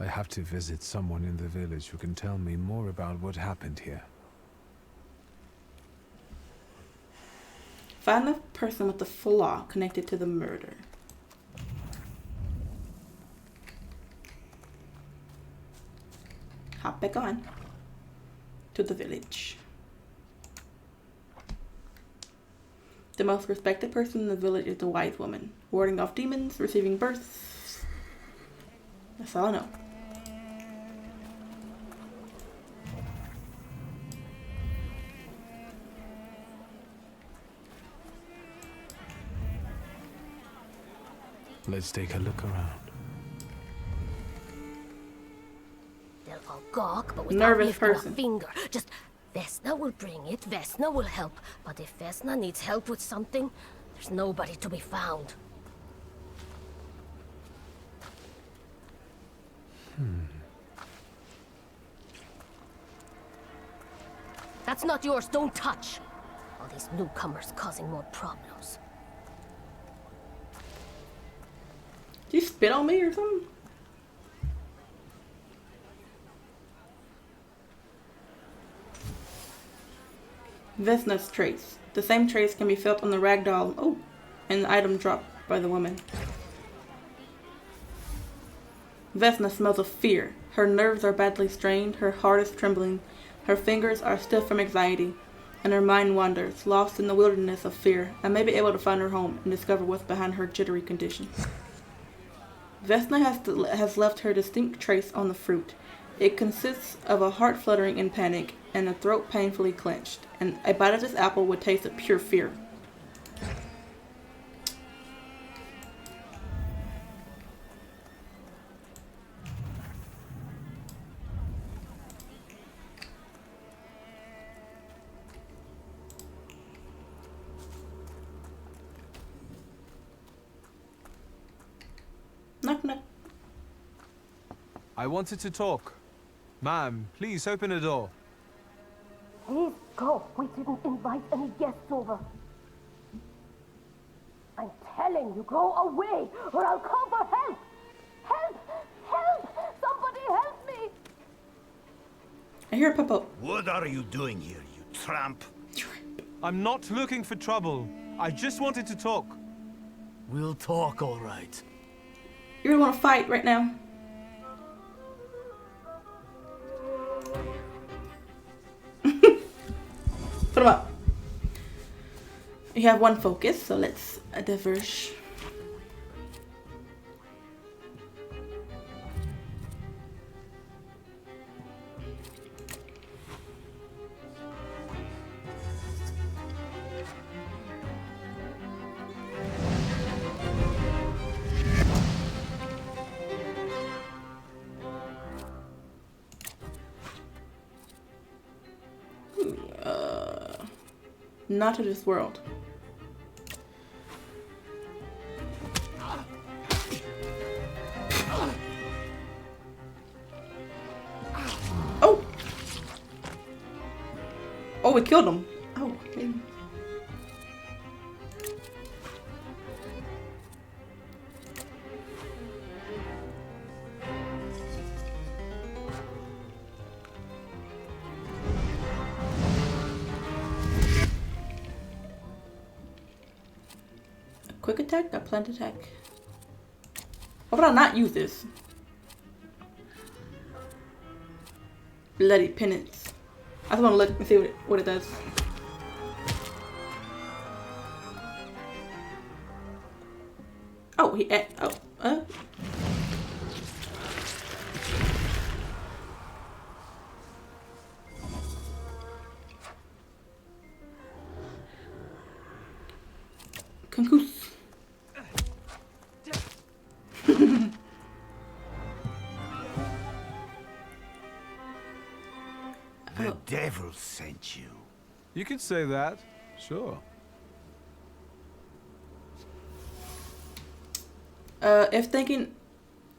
Speaker 3: I have to visit someone in the village who can tell me more about what happened here.
Speaker 1: Find the person with the flaw connected to the murder. Hop back on. to the village. The most respected person in the village is the wise woman, warding off demons, receiving births. That's all I know.
Speaker 3: Let's take a look around.
Speaker 14: They'll all gawk, but without
Speaker 1: Nervous
Speaker 14: lifting
Speaker 1: person.
Speaker 14: a finger. Just Vesna will bring it, Vesna will help. But if Vesna needs help with something, there's nobody to be found. That's not yours, don't touch. All these newcomers causing more problems.
Speaker 1: Did you spit on me or something? Vesna's trace. The same trace can be felt on the ragdoll and the item dropped by the woman. Vesna smells of fear. Her nerves are badly strained, her heart is trembling, her fingers are stiff from anxiety, and her mind wanders, lost in the wilderness of fear. I may be able to find her home and discover what's behind her jittery condition. Vesna has left her distinct trace on the fruit. It consists of a heart fluttering in panic and a throat painfully clenched, and a bite of this apple would taste of pure fear. Knock, knock.
Speaker 3: I wanted to talk. Ma'am, please open the door.
Speaker 14: Please go. We didn't invite any guests over. I'm telling you, go away, or I'll call for help. Help! Help! Somebody help me!
Speaker 1: I hear a pop-up.
Speaker 15: What are you doing here, you tramp?
Speaker 3: I'm not looking for trouble. I just wanted to talk.
Speaker 15: We'll talk, all right.
Speaker 1: You really want to fight right now? Put him up. You have one focus, so let's diverge. Not of this world. Oh! Oh, we killed him. Oh, okay. Quick attack, a plant attack. Why would I not use this? Bloody penance. I just want to look and see what it does. Oh, Concouse.
Speaker 15: The devil sent you.
Speaker 3: You could say that, sure.
Speaker 1: If thinking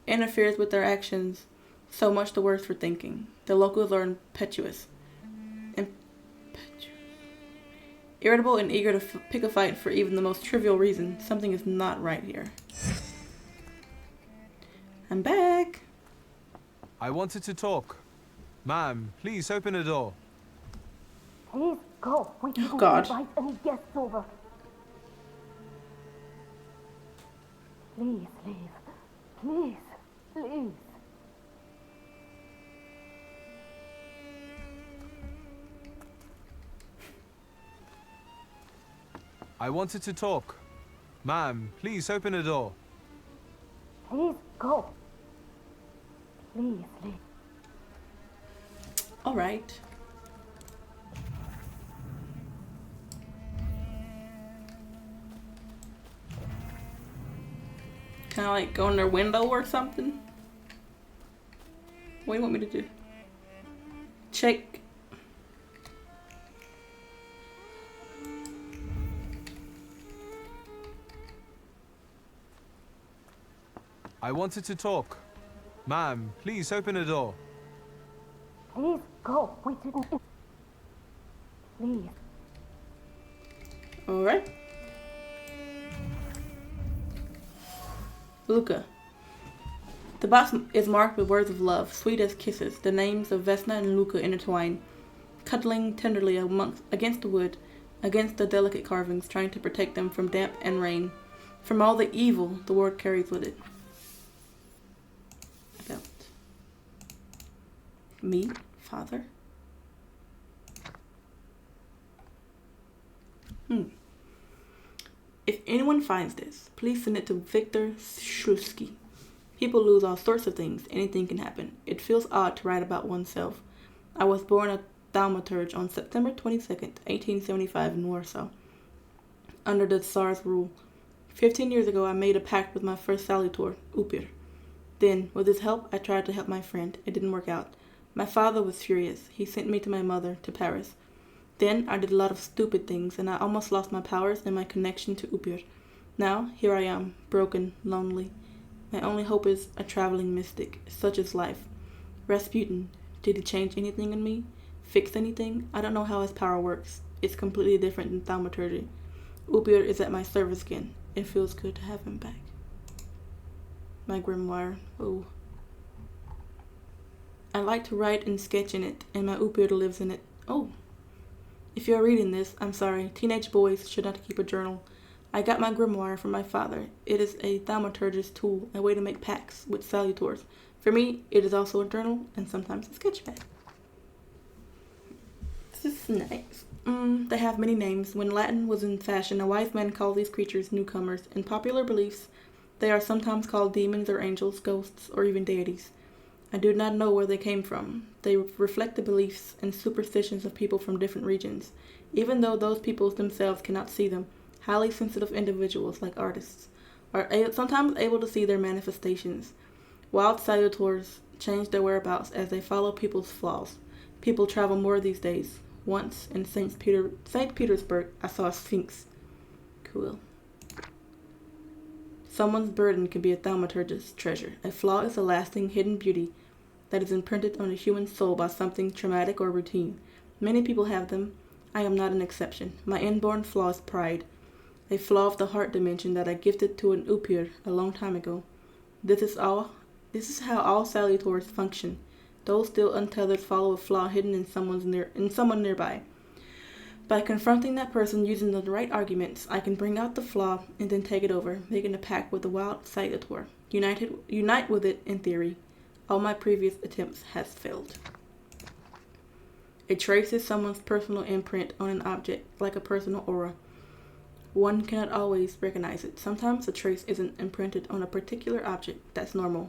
Speaker 1: interferes with their actions, so much the worse for thinking. The locals are impetuous. Irritable and eager to pick a fight for even the most trivial reason. Something is not right here. I'm back.
Speaker 3: I wanted to talk. Ma'am, please open the door.
Speaker 14: Please go. We didn't invite any guests over. Please leave. Please, please.
Speaker 3: I wanted to talk. Ma'am, please open the door.
Speaker 14: Please go. Please, please.
Speaker 1: All right. Can I like go in their window or something? What do you want me to do? Check.
Speaker 3: I wanted to talk. Ma'am, please open the door.
Speaker 14: Please go. We didn't. Please.
Speaker 1: All right. Luca. The box is marked with words of love, sweet as kisses. The names of Vesna and Luca intertwine, cuddling tenderly against the wood, against the delicate carvings, trying to protect them from damp and rain, from all the evil the word carries with it. About me, father. If anyone finds this, please send it to Victor Shlusky. People lose all sorts of things. Anything can happen. It feels odd to write about oneself. I was born a Thaumaturge on September 22nd, 1875 in Warsaw, under the Tsar's rule. 15 years ago, I made a pact with my first Thaumaturge, Upir. Then, with his help, I tried to help my friend. It didn't work out. My father was furious. He sent me to my mother, to Paris. Then, I did a lot of stupid things, and I almost lost my powers and my connection to Upir. Now, here I am, broken, lonely. My only hope is a traveling mystic. Such is life. Rasputin, did he change anything in me? Fix anything? I don't know how his power works. It's completely different than Thaumaturge. Upir is at my service again. It feels good to have him back. My grimoire. Oh. I like to write and sketch in it, and my Upir lives in it. Oh. If you're reading this, I'm sorry. Teenage boys should not keep a journal. I got my grimoire from my father. It is a thaumaturge's tool, a way to make pacts with salutors. For me, it is also a journal and sometimes a sketch pad. This is nice. They have many names. When Latin was in fashion, a wise man called these creatures newcomers. In popular beliefs, they are sometimes called demons or angels, ghosts, or even deities. I do not know where they came from. They reflect the beliefs and superstitions of people from different regions, even though those peoples themselves cannot see them. Highly sensitive individuals, like artists, are sometimes able to see their manifestations. Wild salutors change their whereabouts as they follow people's flaws. People travel more these days. Once in St. Petersburg, I saw a sphinx. Cool. Someone's burden can be a thaumaturge's treasure. A flaw is a lasting, hidden beauty that is imprinted on a human soul by something traumatic or routine. Many people have them. I am not an exception. My inborn flaw is pride. A flaw of the heart dimension that I gifted to an Upir a long time ago. This is how all salutors function. Those still untethered follow a flaw hidden in someone nearby. By confronting that person using the right arguments, I can bring out the flaw and then take it over, making a pact with the wild salutor. Unite with it in theory. All my previous attempts has failed. A trace is someone's personal imprint on an object, like a personal aura. One cannot always recognize it. Sometimes a trace isn't imprinted on a particular object. That's normal.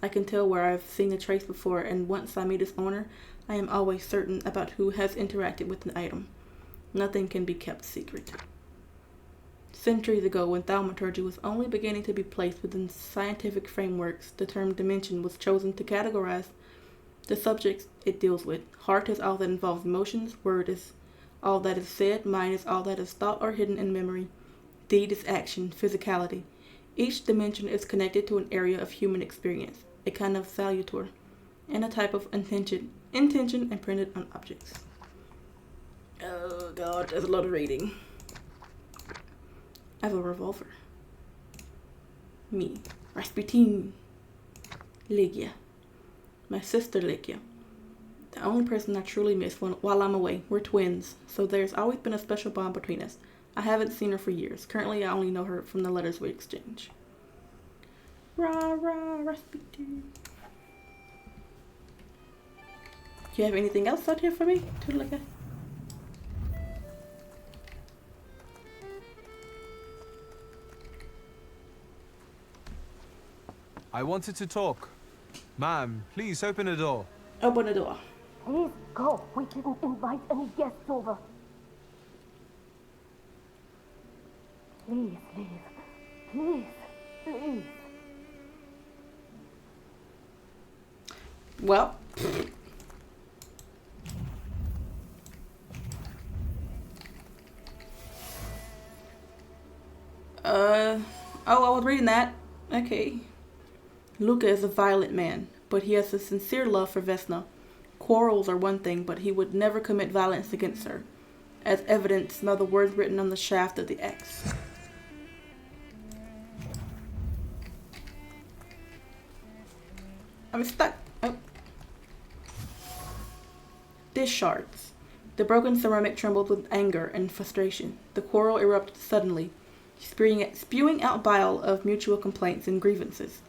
Speaker 1: I can tell where I've seen a trace before, and once I meet its owner, I am always certain about who has interacted with the item. Nothing can be kept secret. Centuries ago, when thaumaturgy was only beginning to be placed within scientific frameworks, the term dimension was chosen to categorize the subjects it deals with. Heart is all that involves emotions, word is all that is said, mind is all that is thought or hidden in memory. Deed is action, physicality. Each dimension is connected to an area of human experience, a kind of salutor, and a type of intention imprinted on objects. Oh god, there's a lot of reading. I have a revolver. Me, Rasputin, Lygia, my sister Lygia. The only person I truly miss while I'm away. We're twins, so there's always been a special bond between us. I haven't seen her for years. Currently, I only know her from the letters we exchange. Rah, rah, Rasputin. Do you have anything else out here for me to look at?
Speaker 3: I wanted to talk. Ma'am, please open the door.
Speaker 1: Open the door.
Speaker 14: Please go. We didn't invite any guests over. Please leave. Please. Please.
Speaker 1: Well. Oh, I was reading that. Okay. Luca is a violent man, but he has a sincere love for Vesna. Quarrels are one thing, but he would never commit violence against her, as evidenced by the words written on the shaft of the X. I'm stuck. Oh. Dish shards. The broken ceramic trembled with anger and frustration. The quarrel erupted suddenly, spewing out bile of mutual complaints and grievances.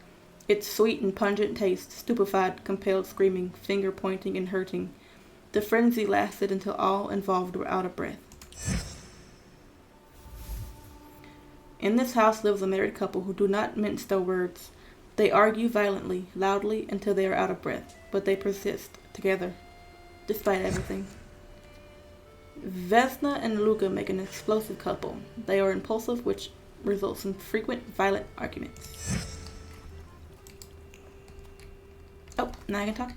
Speaker 1: Its sweet and pungent taste stupefied, compelled screaming, finger pointing, and hurting. The frenzy lasted until all involved were out of breath. In this house lives a married couple who do not mince their words. They argue violently, loudly, until they are out of breath, but they persist, together, despite everything. Vesna and Luca make an explosive couple. They are impulsive, which results in frequent violent arguments. Oh, now I can talk.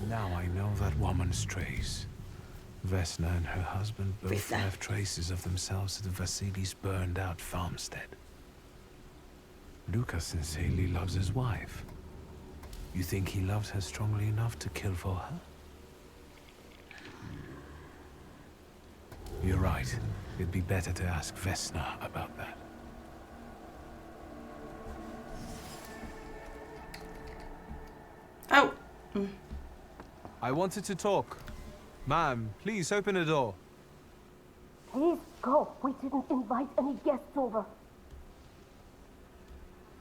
Speaker 3: Now I know that woman's trace. Vesna and her husband both left traces of themselves at Vasily's burned-out farmstead. Luca sincerely loves his wife. You think he loves her strongly enough to kill for her? You're right. It'd be better to ask Vesna about that.
Speaker 1: Oh!
Speaker 3: I wanted to talk. Ma'am, please open the door.
Speaker 14: Please go. We didn't invite any guests over.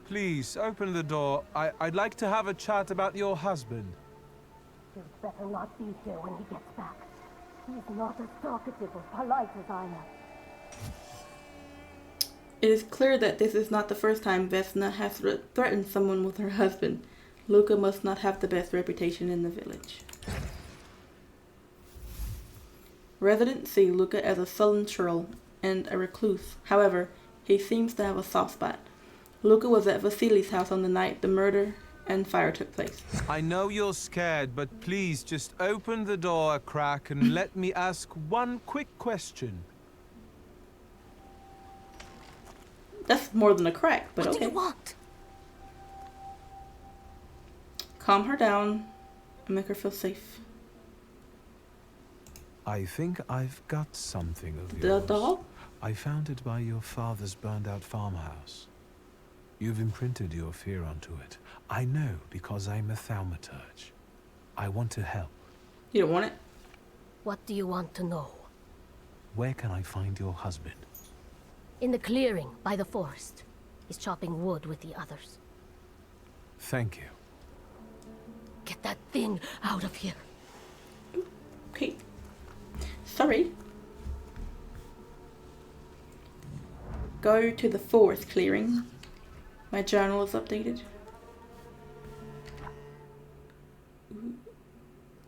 Speaker 3: Please, open the door. I'd like to have a chat about your husband.
Speaker 14: You'd better not be here when he gets back. He's not as talkative or polite as I am.
Speaker 1: It is clear that this is not the first time Vesna has threatened someone with her husband. Luca must not have the best reputation in the village. Residents see Luca as a sullen churl and a recluse. However, he seems to have a soft spot. Luca was at Vasily's house on the night the murder and fire took place.
Speaker 3: I know you're scared, but please just open the door a crack and let me ask one quick question.
Speaker 1: That's more than a crack, but
Speaker 14: what
Speaker 1: okay.
Speaker 14: What do you want?
Speaker 1: Calm her down and make her feel safe.
Speaker 3: I think I've got something of
Speaker 1: The
Speaker 3: yours.
Speaker 1: doll?
Speaker 3: I found it by your father's burned-out farmhouse. You've imprinted your fear onto it. I know because I'm a Thaumaturge. I want to help.
Speaker 1: You don't want it?
Speaker 14: What do you want to know?
Speaker 3: Where can I find your husband?
Speaker 14: In the clearing by the forest. He's chopping wood with the others.
Speaker 3: Thank you.
Speaker 14: Get that thing out of here.
Speaker 1: Okay. Sorry. Go to the forest clearing. My journal is updated.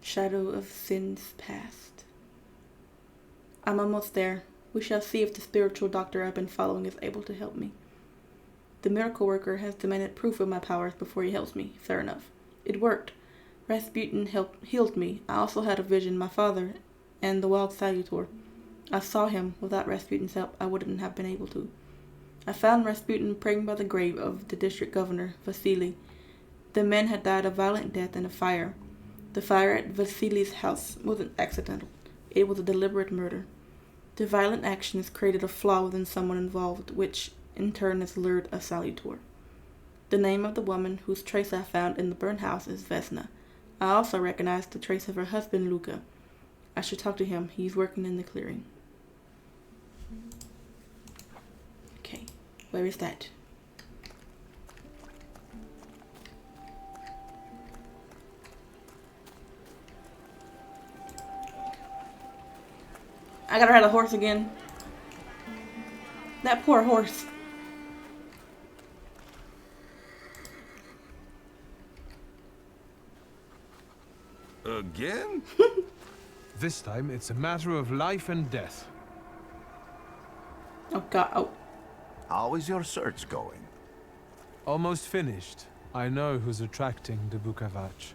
Speaker 1: Shadow of sins past. I'm almost there. We shall see if the spiritual doctor I've been following is able to help me. The miracle worker has demanded proof of my powers before he helps me. Fair enough. It worked. Rasputin healed me. I also had a vision, my father, and the wild Thaumaturge. I saw him. Without Rasputin's help, I wouldn't have been able to. I found Rasputin praying by the grave of the district governor, Vasily. The men had died a violent death in a fire. The fire at Vasily's house wasn't accidental. It was a deliberate murder. The violent action has created a flaw within someone involved, which in turn has lured a Thaumaturge. The name of the woman whose trace I found in the burned house is Vesna. I also recognized the trace of her husband, Luca. I should talk to him. He's working in the clearing. Okay, where is that? I gotta ride a horse again. That poor horse.
Speaker 5: Again?
Speaker 3: This time, it's a matter of life and death.
Speaker 1: Oh god, oh.
Speaker 11: How is your search going?
Speaker 3: Almost finished. I know who's attracting the Bukavach.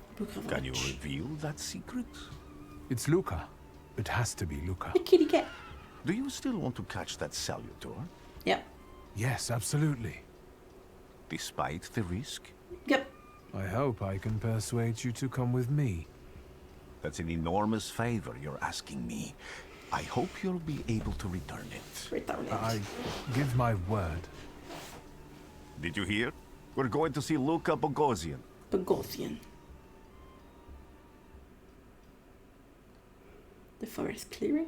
Speaker 11: Can you reveal that secret?
Speaker 3: It's Luca. It has to be Luca.
Speaker 1: The kitty cat.
Speaker 11: Do you still want to catch that Salutor?
Speaker 1: Yep.
Speaker 3: Yes, absolutely.
Speaker 11: Despite the risk?
Speaker 1: Yep.
Speaker 3: I hope I can persuade you to come with me.
Speaker 11: That's an enormous favor you're asking me. I hope you'll be able to return it.
Speaker 3: I give my word.
Speaker 11: Did you hear? We're going to see Luca Bogosian.
Speaker 1: Bogosian. The forest clearing?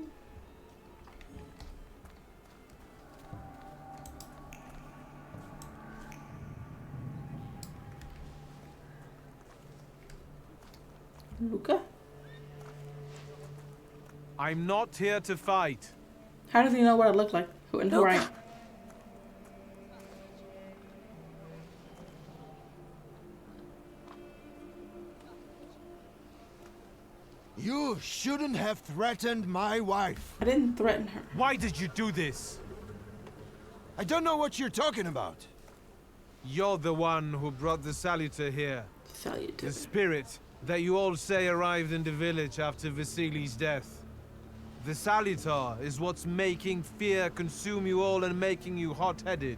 Speaker 1: Luca?
Speaker 3: I'm not here to fight.
Speaker 1: How does he know what I look like? Who and who I am?
Speaker 7: You shouldn't have threatened my wife.
Speaker 1: I didn't threaten her.
Speaker 3: Why did you do this?
Speaker 7: I don't know what you're talking about.
Speaker 3: You're the one who brought the Salutor here.
Speaker 1: Salutor.
Speaker 3: The spirit that you all say arrived in the village after Vasili's death. The Salutor is what's making fear consume you all and making you hot-headed.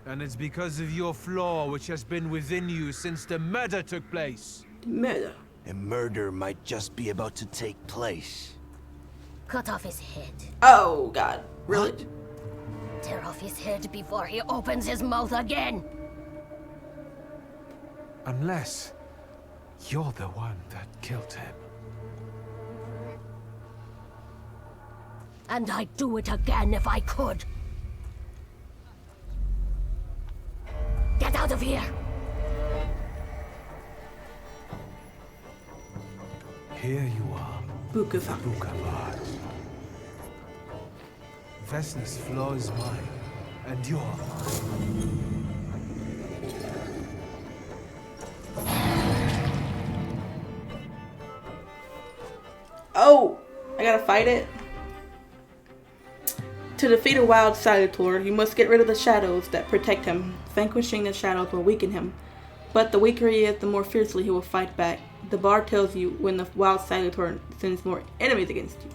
Speaker 3: And it's because of your flaw which has been within you since the murder took place.
Speaker 1: Murder?
Speaker 7: A murder might just be about to take place.
Speaker 14: Cut off his head.
Speaker 1: Oh, God. Really?
Speaker 7: What?
Speaker 14: Tear off his head before he opens his mouth again.
Speaker 3: Unless you're the one that killed him.
Speaker 14: And I'd do it again if I could. Get out of here!
Speaker 3: Here you are.
Speaker 1: Bukavach.
Speaker 3: Bukavach. Vesna's flaw is mine, and you're mine.
Speaker 1: Oh! I gotta fight it? To defeat a wild Salutor, you must get rid of the shadows that protect him. Vanquishing the shadows will weaken him. But the weaker he is, the more fiercely he will fight back. The bard tells you when the wild Salutor sends more enemies against you.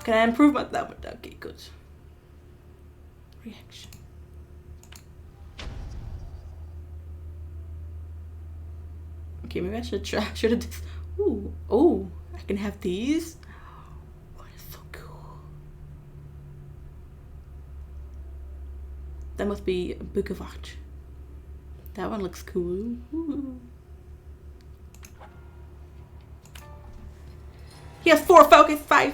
Speaker 1: Can I improve my thumb? Okay, good. Reaction. Okay, maybe I should try. Should have. Ooh, oh, I can have these. Oh, that's so cool. That must be Bukavach. That one looks cool. Ooh. He has 4 focus, 5.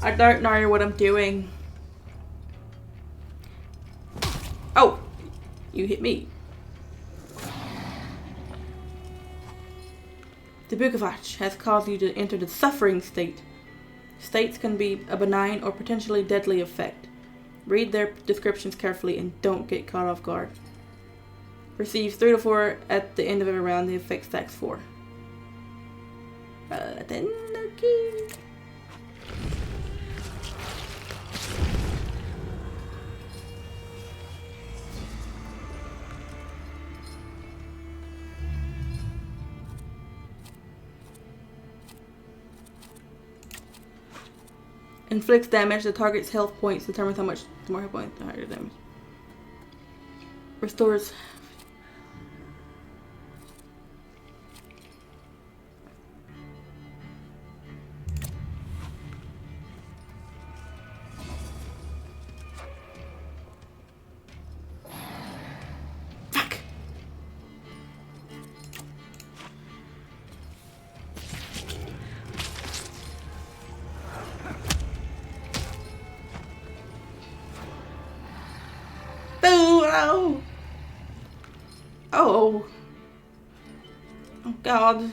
Speaker 1: I don't know what I'm doing. Oh! You hit me. The Bukavach has caused you to enter the suffering state. States can be a benign or potentially deadly effect. Read their descriptions carefully and don't get caught off guard. Receives 3 to 4 at the end of every round. The effect stacks 4. Then okay. Inflicts damage. The target's health points determines how much. The more health points, the higher the damage. Restores. no! Oh. Oh, God.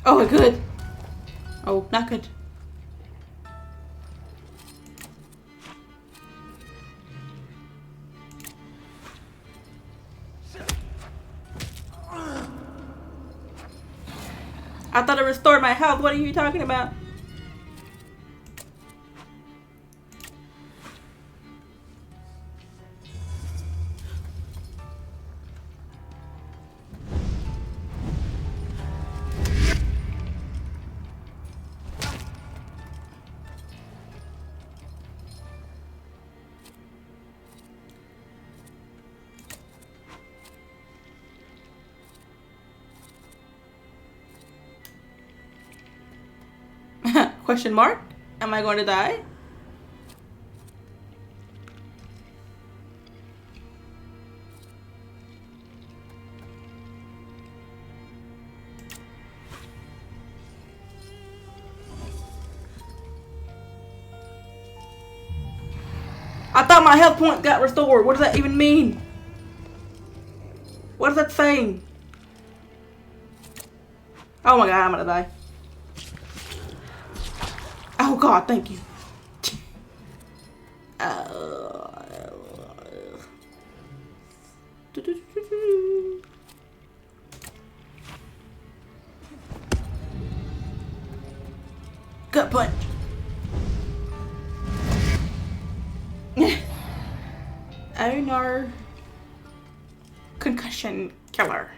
Speaker 1: Oh, good. Oh, not good. I thought it restored my health. What are you talking about? Question mark? Am I going to die? I thought my health point got restored. What does that even mean? What is that saying? Oh my god, I'm gonna die. Oh god, thank you. Gut punch. Oh no. Concussion killer.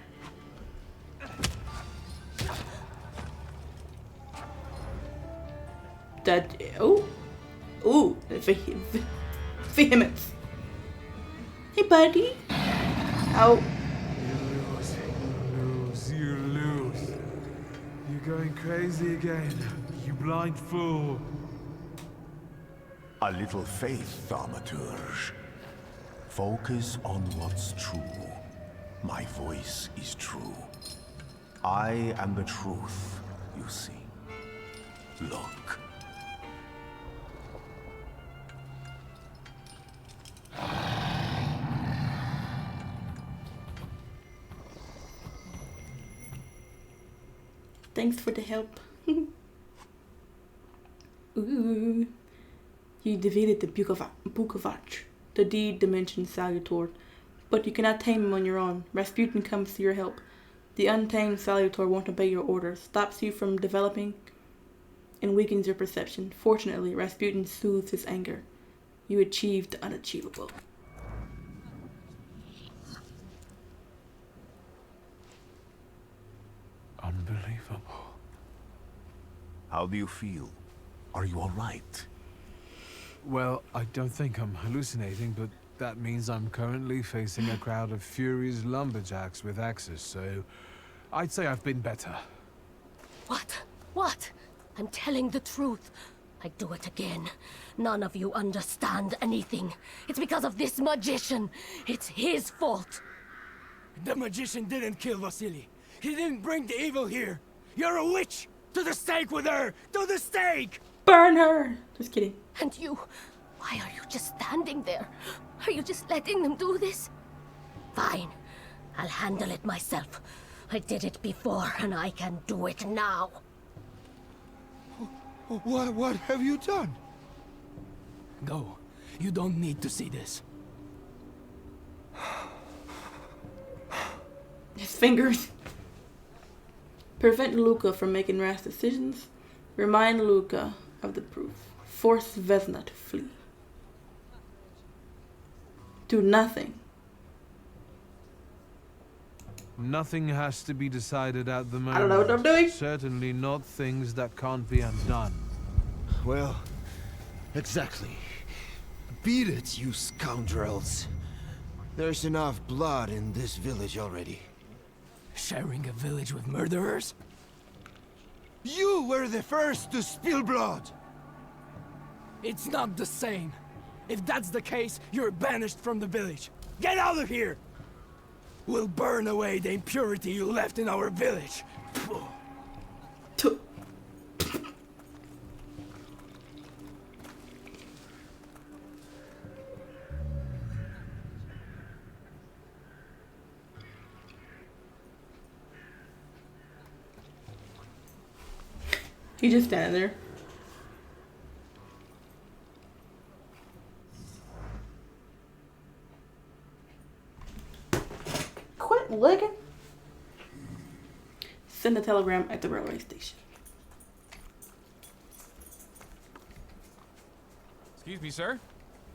Speaker 1: That. Oh. Ooh. Vehemence. Hey, buddy. Oh.
Speaker 3: You lose. You're going crazy again. You blind fool.
Speaker 11: A little faith, Thaumaturge. Focus on what's true. My voice is true. I am the truth, you see. Look.
Speaker 1: Thanks for the help. Ooh. You defeated the Bukovac, the D-Dimension Salutor, but you cannot tame him on your own. Rasputin comes to your help. The untamed Salutor won't obey your orders, stops you from developing, and weakens your perception. Fortunately, Rasputin soothes his anger. You achieved the unachievable.
Speaker 3: Unbelievable.
Speaker 11: How do you feel? Are you all right?
Speaker 3: Well, I don't think I'm hallucinating, but that means I'm currently facing a crowd of furious lumberjacks with axes, so I'd say I've been better.
Speaker 14: What? What? I'm telling the truth. I do it again. None of you understand anything. It's because of this magician. It's his fault.
Speaker 16: The magician didn't kill Vasily. He didn't bring the evil here. You're a witch! To the stake with her! To the stake!
Speaker 1: Burn her! Just kidding.
Speaker 14: And you? Why are you just standing there? Are you just letting them do this? Fine. I'll handle it myself. I did it before, and I can do it now.
Speaker 7: What have you done?
Speaker 16: Go. You don't need to see this.
Speaker 1: His fingers. Prevent Luca from making rash decisions. Remind Luca of the proof. Force Vesna to flee. Do nothing.
Speaker 3: Nothing has to be decided at the moment.
Speaker 1: I don't know what I'm doing.
Speaker 3: Certainly not things that can't be undone.
Speaker 7: Well, exactly. Beat it, you scoundrels. There's enough blood in this village already.
Speaker 16: Sharing a village with murderers?
Speaker 7: You were the first to spill blood!
Speaker 16: It's not the same. If that's the case, you're banished from the village. Get out of here! We'll burn away the impurity you left in our village.
Speaker 1: He just standing there. Quit looking. Send a telegram at the railway station.
Speaker 17: Excuse me, sir.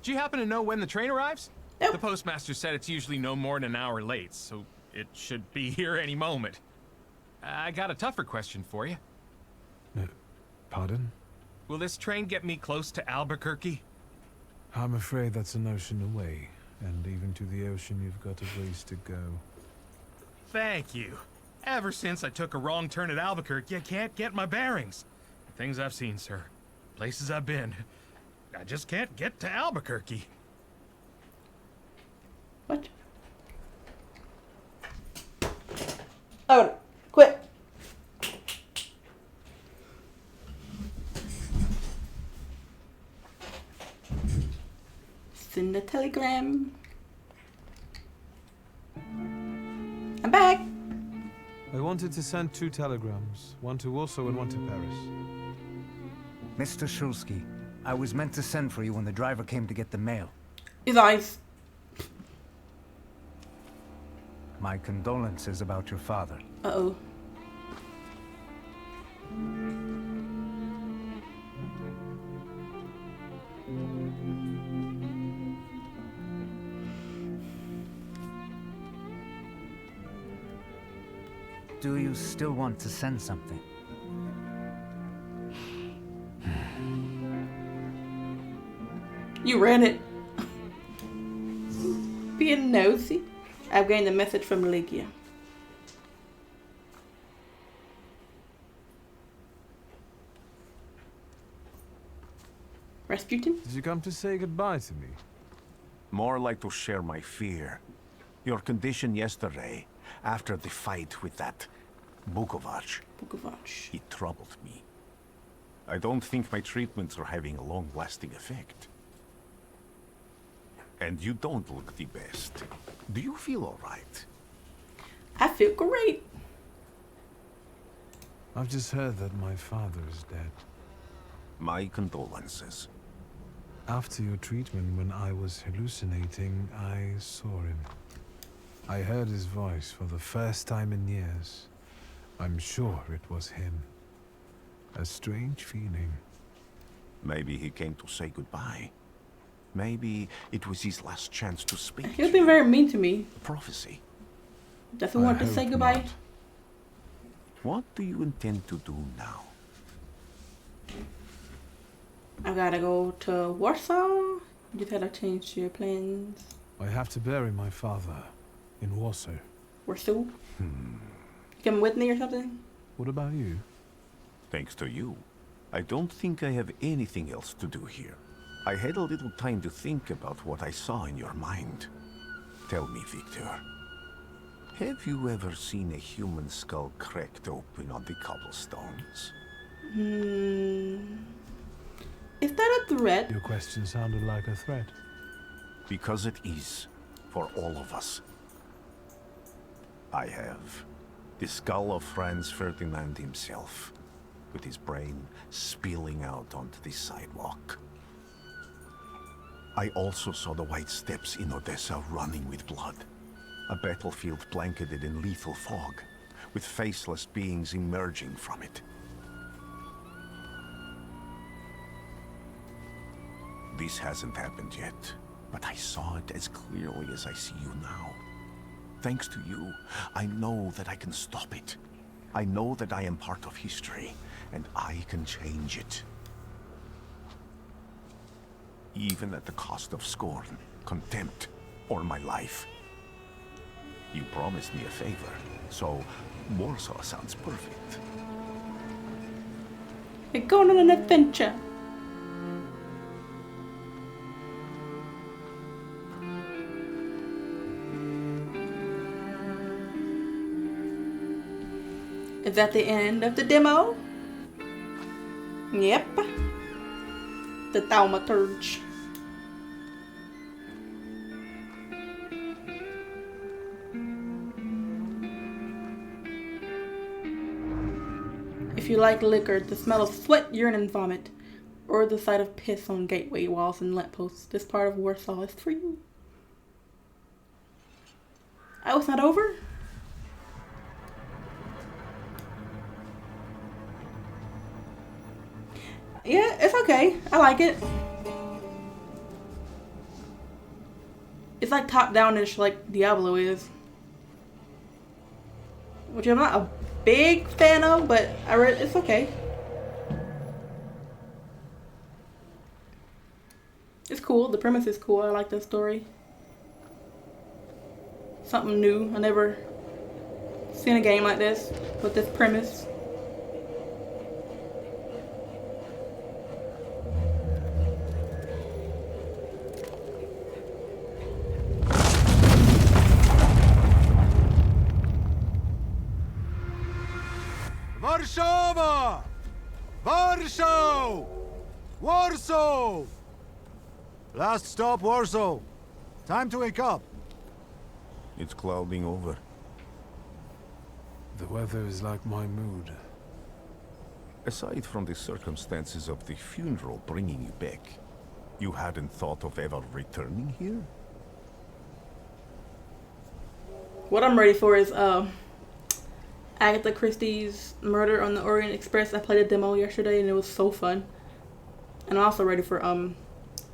Speaker 17: Do you happen to know when the train arrives?
Speaker 1: Nope.
Speaker 17: The postmaster said it's usually no more than an hour late, so it should be here any moment. I got a tougher question for you.
Speaker 3: Pardon?
Speaker 17: Will this train get me close to Albuquerque?
Speaker 3: I'm afraid that's an ocean away, and even to the ocean you've got a ways to go.
Speaker 17: Thank you. Ever since I took a wrong turn at Albuquerque, I can't get my bearings. The things I've seen, sir. Places I've been. I just can't get to Albuquerque.
Speaker 1: What? Oh, quit. Send a telegram. I'm back.
Speaker 3: I wanted to send 2 telegrams, one to Warsaw and one to Paris.
Speaker 4: Mr. Shulsky, I was meant to send for you when the driver came to get the mail.
Speaker 1: His eyes.
Speaker 4: My condolences about your father.
Speaker 1: Uh-oh.
Speaker 4: Do you still want to send something?
Speaker 1: You read it. Being nosy. I've gained a message from Legia. Rasputin?
Speaker 3: Did you come to say goodbye to me?
Speaker 11: More like to share my fear. Your condition yesterday, after the fight with that Bukovac. It troubled me. I don't think my treatments are having a long-lasting effect. And you don't look the best. Do you feel all right?
Speaker 1: I feel great.
Speaker 3: I've just heard that my father is dead.
Speaker 11: My condolences.
Speaker 3: After your treatment, when I was hallucinating, I saw him. I heard his voice for the first time in years. I'm sure it was him. A strange feeling.
Speaker 11: Maybe he came to say goodbye. Maybe it was his last chance to speak.
Speaker 1: He's been very mean to me.
Speaker 11: Prophecy.
Speaker 1: Doesn't want to say goodbye.
Speaker 11: Not. What do you intend to do now?
Speaker 1: I gotta go to Warsaw. You gotta change your plans.
Speaker 3: I have to bury my father in Warsaw.
Speaker 1: Warsaw? You coming with me or something?
Speaker 3: What about you?
Speaker 11: Thanks to you. I don't think I have anything else to do here. I had a little time to think about what I saw in your mind. Tell me, Victor. Have you ever seen a human skull cracked open on the cobblestones?
Speaker 1: Is that a threat?
Speaker 3: Your question sounded like a threat.
Speaker 11: Because it is, for all of us. I have the skull of Franz Ferdinand himself, with his brain spilling out onto the sidewalk. I also saw the white steps in Odessa running with blood. A battlefield blanketed in lethal fog, with faceless beings emerging from it. This hasn't happened yet, but I saw it as clearly as I see you now. Thanks to you, I know that I can stop it. I know that I am part of history, and I can change it. Even at the cost of scorn, contempt, or my life. You promised me a favor, so Warsaw sounds perfect.
Speaker 1: We're going on an adventure. Is that the end of the demo? Yep. The Thaumaturge. If you like liquor, the smell of sweat, urine, and vomit, or the sight of piss on gateway walls and lampposts, this part of Warsaw is for you. Oh, it's not over? Yeah, it's okay. I like it. It's like top-down-ish like Diablo is. Which I'm not a big fan of, but it's okay. It's cool. The premise is cool. I like the story. Something new. I never seen a game like this with this premise.
Speaker 13: Warszawa! Warsaw! Warsaw! Last stop, Warsaw. Time to wake up.
Speaker 11: It's clouding over.
Speaker 3: The weather is like my mood.
Speaker 11: Aside from the circumstances of the funeral bringing you back, you hadn't thought of ever returning here?
Speaker 1: What I'm ready for is Agatha Christie's Murder on the Orient Express. I played a demo yesterday and it was so fun. And I'm also ready for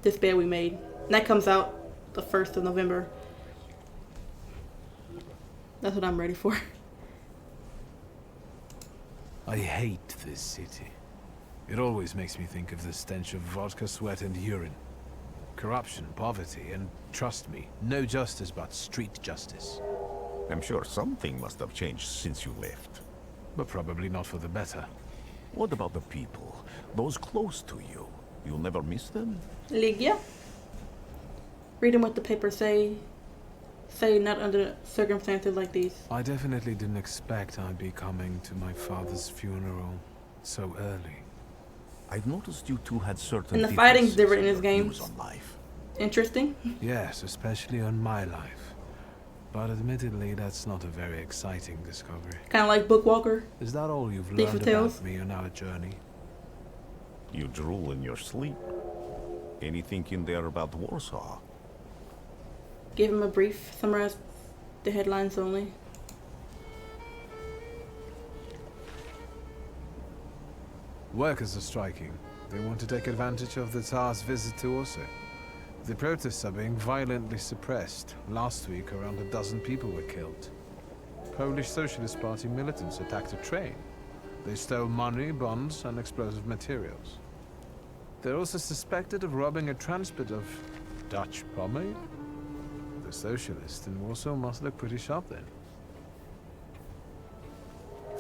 Speaker 1: This Bed We Made. And that comes out the 1st of November. That's what I'm ready for.
Speaker 3: I hate this city. It always makes me think of the stench of vodka, sweat, and urine. Corruption, poverty, and trust me, no justice but street justice.
Speaker 11: I'm sure something must have changed since you left.
Speaker 3: But probably not for the better.
Speaker 11: What about the people? Those close to you? You'll never miss them?
Speaker 1: Ligia? Reading what the papers say not under circumstances like these.
Speaker 3: I definitely didn't expect I'd be coming to my father's funeral so early.
Speaker 11: I've noticed you two had certain
Speaker 1: And the fighting's different in
Speaker 11: differences
Speaker 1: this game.
Speaker 11: views on life.
Speaker 1: Interesting.
Speaker 3: Yes, especially on my life. But admittedly, that's not a very exciting discovery.
Speaker 1: Kind of like Bookwalker.
Speaker 3: Is that all you've
Speaker 1: Thief
Speaker 3: learned
Speaker 1: of Tales?
Speaker 3: about me on our journey?
Speaker 11: You drool in your sleep. Anything in there about Warsaw?
Speaker 1: Give him a brief, summarize the headlines only.
Speaker 3: Workers are striking. They want to take advantage of the Tsar's visit to Warsaw. The protests are being violently suppressed. Last week, around a dozen people were killed. Polish Socialist Party militants attacked a train. They stole money, bonds, and explosive materials. They're also suspected of robbing a transport of Dutch pomade. The socialists in Warsaw must look pretty sharp then.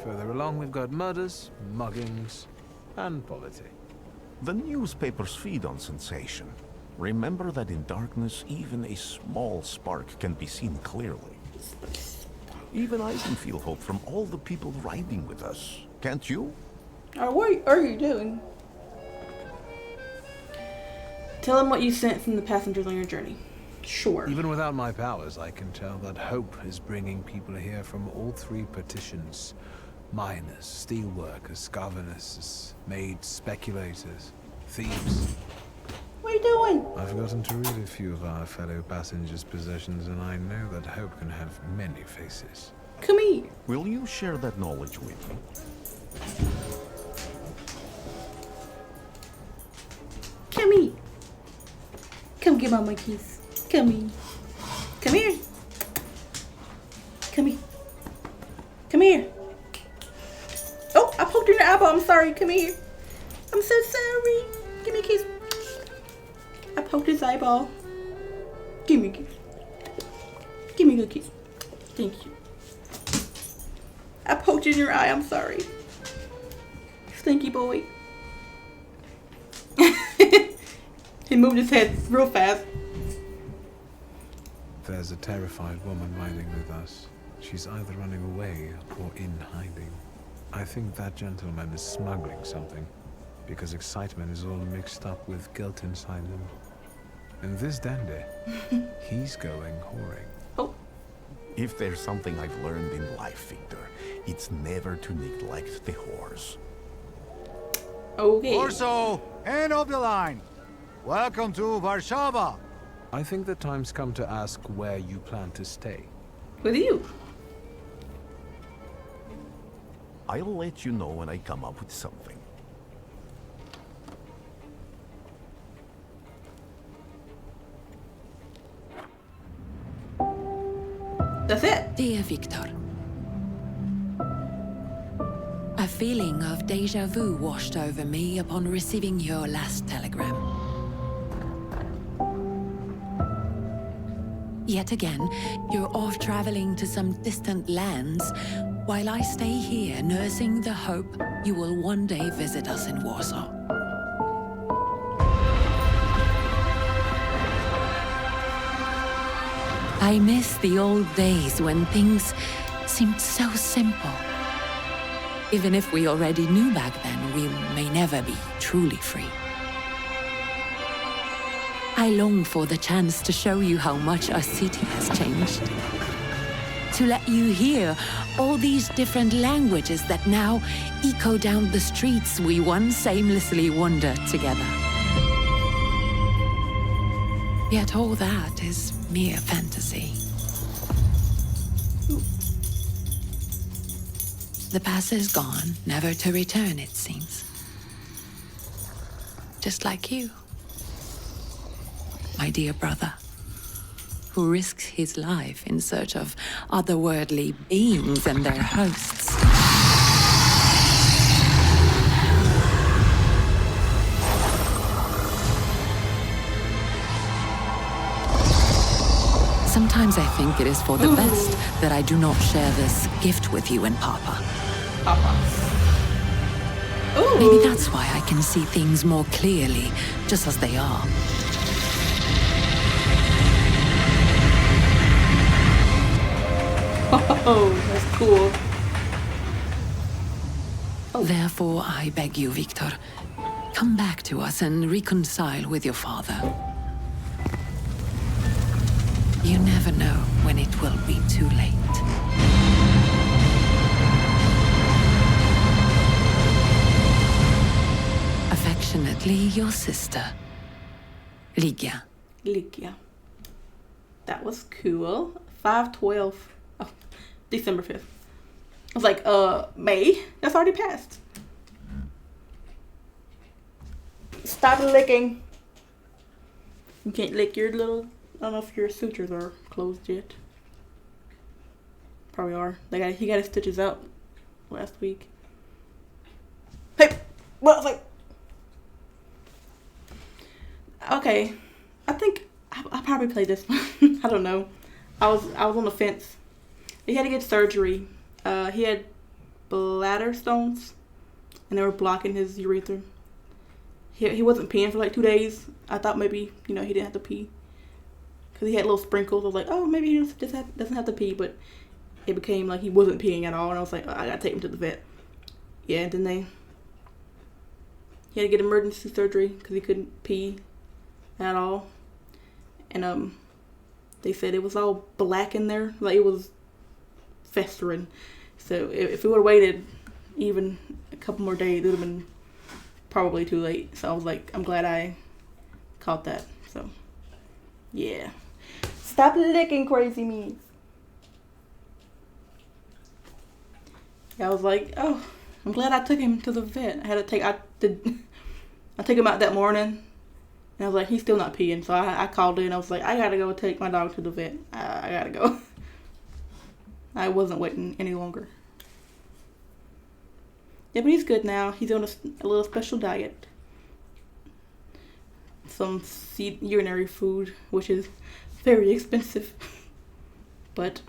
Speaker 3: Further along, we've got murders, muggings, and poverty.
Speaker 11: The newspapers feed on sensation. Remember that in darkness, even a small spark can be seen clearly. Even I can feel hope from all the people riding with us. Can't you?
Speaker 1: What are you doing? Tell him what you sent from the passengers on your journey. Sure.
Speaker 3: Even without my powers, I can tell that hope is bringing people here from all three petitions. Miners, steelworkers, governesses, maids, speculators, thieves.
Speaker 1: What are you doing?
Speaker 3: I've gotten to read a few of our fellow passengers' possessions, and I know that hope can have many faces.
Speaker 1: Come here.
Speaker 11: Will you share that knowledge with me?
Speaker 1: Come here. Come give my keys. Come here. Come here. Come here. Come here. Oh, I poked you in the eyeball. I'm sorry. Come here. I'm so sorry. Give me a kiss. I poked his eyeball. Give me a kiss. Give me a good kiss. Thank you. I poked you in your eye. I'm sorry. Stinky boy. He moved his head real fast.
Speaker 3: There's a terrified woman riding with us. She's either running away or in hiding. I think that gentleman is smuggling something, because excitement is all mixed up with guilt inside him. And this dandy, he's going whoring.
Speaker 11: If there's something I've learned in life, Victor, it's never to neglect the horse.
Speaker 1: Okay.
Speaker 13: Orso, end of the line. Welcome to Warsaw.
Speaker 3: I think the time's come to ask where you plan to stay.
Speaker 1: With you.
Speaker 11: I'll let you know when I come up with something.
Speaker 1: That's it.
Speaker 2: Dear Victor, a feeling of deja vu washed over me upon receiving your last telegram. Yet again, you're off traveling to some distant lands, while I stay here nursing the hope you will one day visit us in Warsaw. I miss the old days when things seemed so simple. Even if we already knew back then, we may never be truly free. I long for the chance to show you how much our city has changed. To let you hear all these different languages that now echo down the streets we once aimlessly wandered together. Yet all that is mere fantasy. The past is gone, never to return, it seems. Just like you, my dear brother, who risks his life in search of otherworldly beings and their hosts. Sometimes I think it is for the best that I do not share this gift with you and Papa. Maybe that's why I can see things more clearly, just as they are.
Speaker 1: Oh, that's cool.
Speaker 2: Therefore, I beg you, Victor, come back to us and reconcile with your father. You never know when it will be too late. Affectionately, your sister, Ligia.
Speaker 1: Ligia. That was cool. 5/12. Oh, December 5th. I was like, May? That's already passed. Stop licking. You can't lick your little... I don't know if your sutures are closed yet. Probably are. He got his stitches out last week. Hey! What? I was like... Okay. I think I probably played this one. I don't know. I was on the fence. He had to get surgery. He had bladder stones, and they were blocking his urethra. He wasn't peeing for like 2 days. I thought maybe he didn't have to pee because he had little sprinkles. I was like, oh, maybe he just doesn't have to pee, but it became like he wasn't peeing at all, and I was like, oh, I gotta take him to the vet. Yeah, and then he had to get emergency surgery because he couldn't pee at all, and they said it was all black in there, like it was festering. So if we would have waited even a couple more days, it would have been probably too late. So I was like, I'm glad I caught that. So yeah, stop licking, crazy me. I was like, oh, I'm glad I took him to the vet. I took him out that morning. And I was like, he's still not peeing. So I called in. I was like, I gotta go take my dog to the vet. I gotta go. I wasn't waiting any longer. Yeah, but he's good now. He's on a little special diet. Some urinary food, which is very expensive. But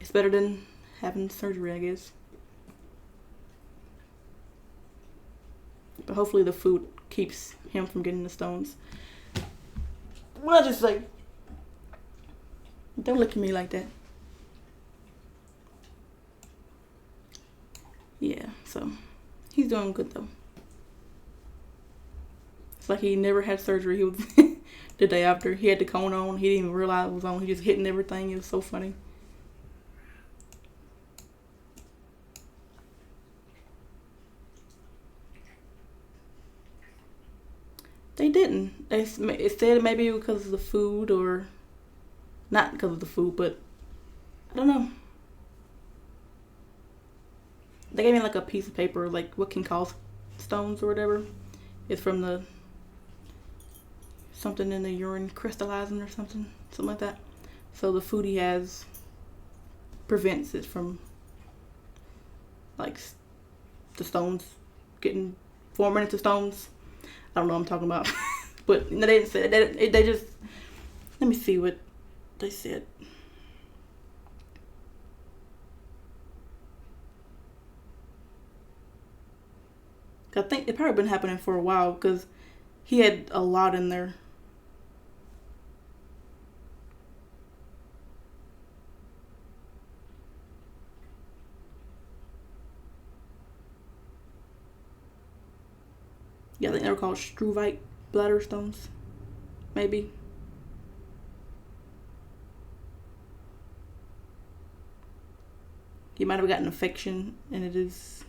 Speaker 1: it's better than having surgery, I guess. But hopefully the food keeps him from getting the stones. Well, I just like, don't look at me like that. Yeah, so he's doing good though. It's like he never had surgery. He was the day after. He had the cone on. He didn't even realize it was on. He just hitting everything. It was so funny. They didn't. It said maybe because of the food, or not because of the food, but I don't know. They gave me like a piece of paper, like what can cause stones or whatever. It's from the something in the urine crystallizing or something like that. So the food he has prevents it from like the stones forming into stones. I don't know what I'm talking about. But they didn't say that. They just, let me see what they said. I think it probably been happening for a while because he had a lot in there. Yeah, I think they were called struvite bladder stones. Maybe. He might have gotten an infection, and it is.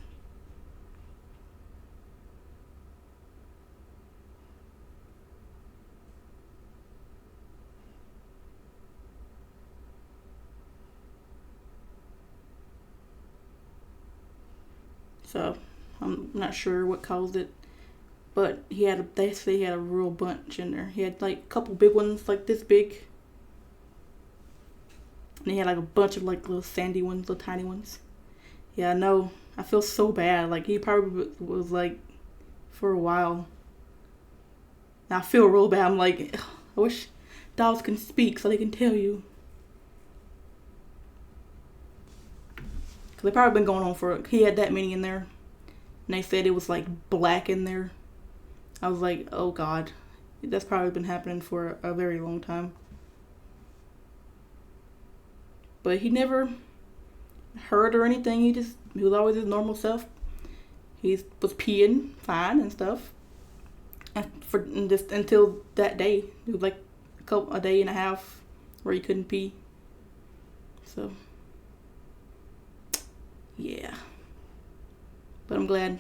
Speaker 1: So, I'm not sure what caused it. But they say he had a real bunch in there. He had like a couple big ones, like this big. And he had like a bunch of like little sandy ones, little tiny ones. Yeah, I know. I feel so bad. Like he probably was like for a while. And I feel real bad. I'm like, I wish dogs can speak so they can tell you. Cause they probably been going on for. He had that many in there, and they said it was like black in there. I was like, oh God, that's probably been happening for a very long time. But he never hurt or anything. He was always his normal self. He was peeing fine and stuff. And just until that day, it was like a day and a half where he couldn't pee. So, yeah. But I'm glad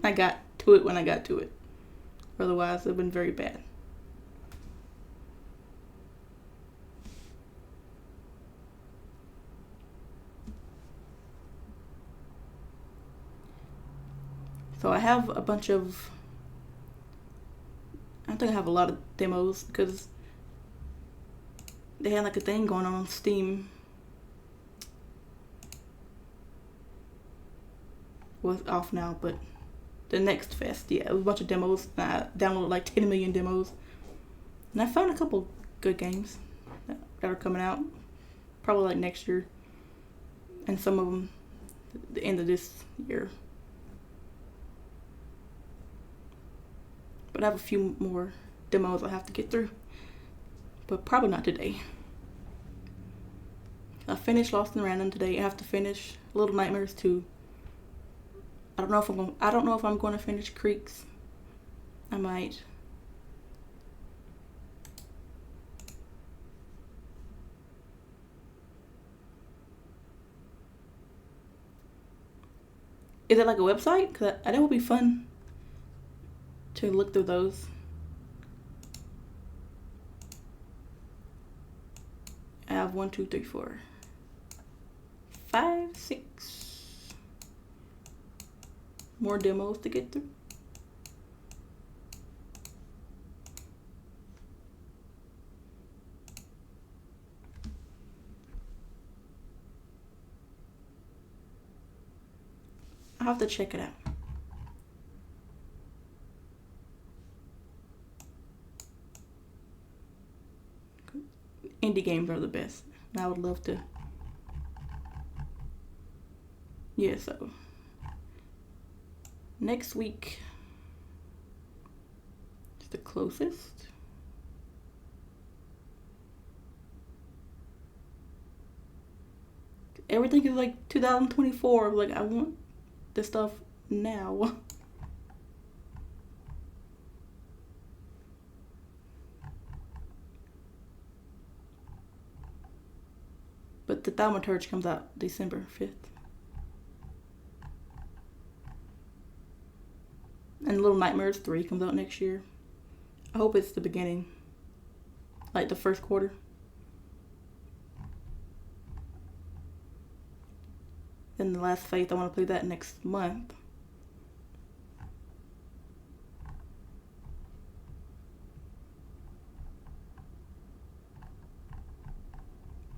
Speaker 1: I got to it when I got to it. Otherwise, it would have been very bad. So I have a bunch of. I think I have a lot of demos because they had like a thing going on Steam. Was off now, but the next fest, yeah, it was a bunch of demos. I downloaded like 10 million demos, and I found a couple good games that are coming out, probably like next year, and some of them the end of this year. But I have a few more demos I have to get through, but probably not today. I finished Lost in Random today. I have to finish Little Nightmares 2. I don't know if I'm going to finish Creeks. I might. Is it like a website? Cause that would be fun to look through those. I have 1, 2, 3, 4, 5, 6 more demos to get through. I'll have to check it out. Indie games are the best. I would love to. Yeah, so next week is the closest. Everything is like 2024. Like I want this stuff now. But the Thaumaturge comes out December 5th. And Little Nightmares 3 comes out next year. I hope it's the beginning. Like the first quarter. Then The Last Faith, I want to play that next month.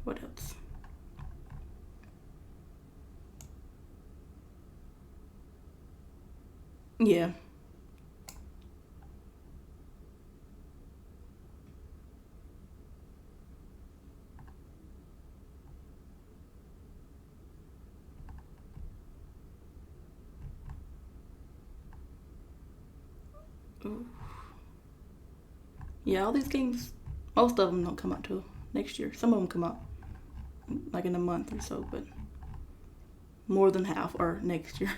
Speaker 1: What else? Yeah. Ooh. Yeah, all these games, most of them don't come out till next year. Some of them come out like in a month or so, but more than half are next year.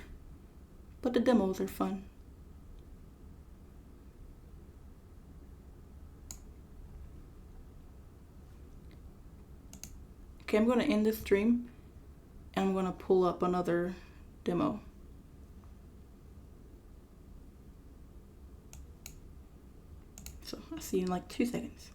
Speaker 1: But the demos are fun. Okay, I'm going to end this stream and I'm going to pull up another demo. So I'll see you in like 2 seconds.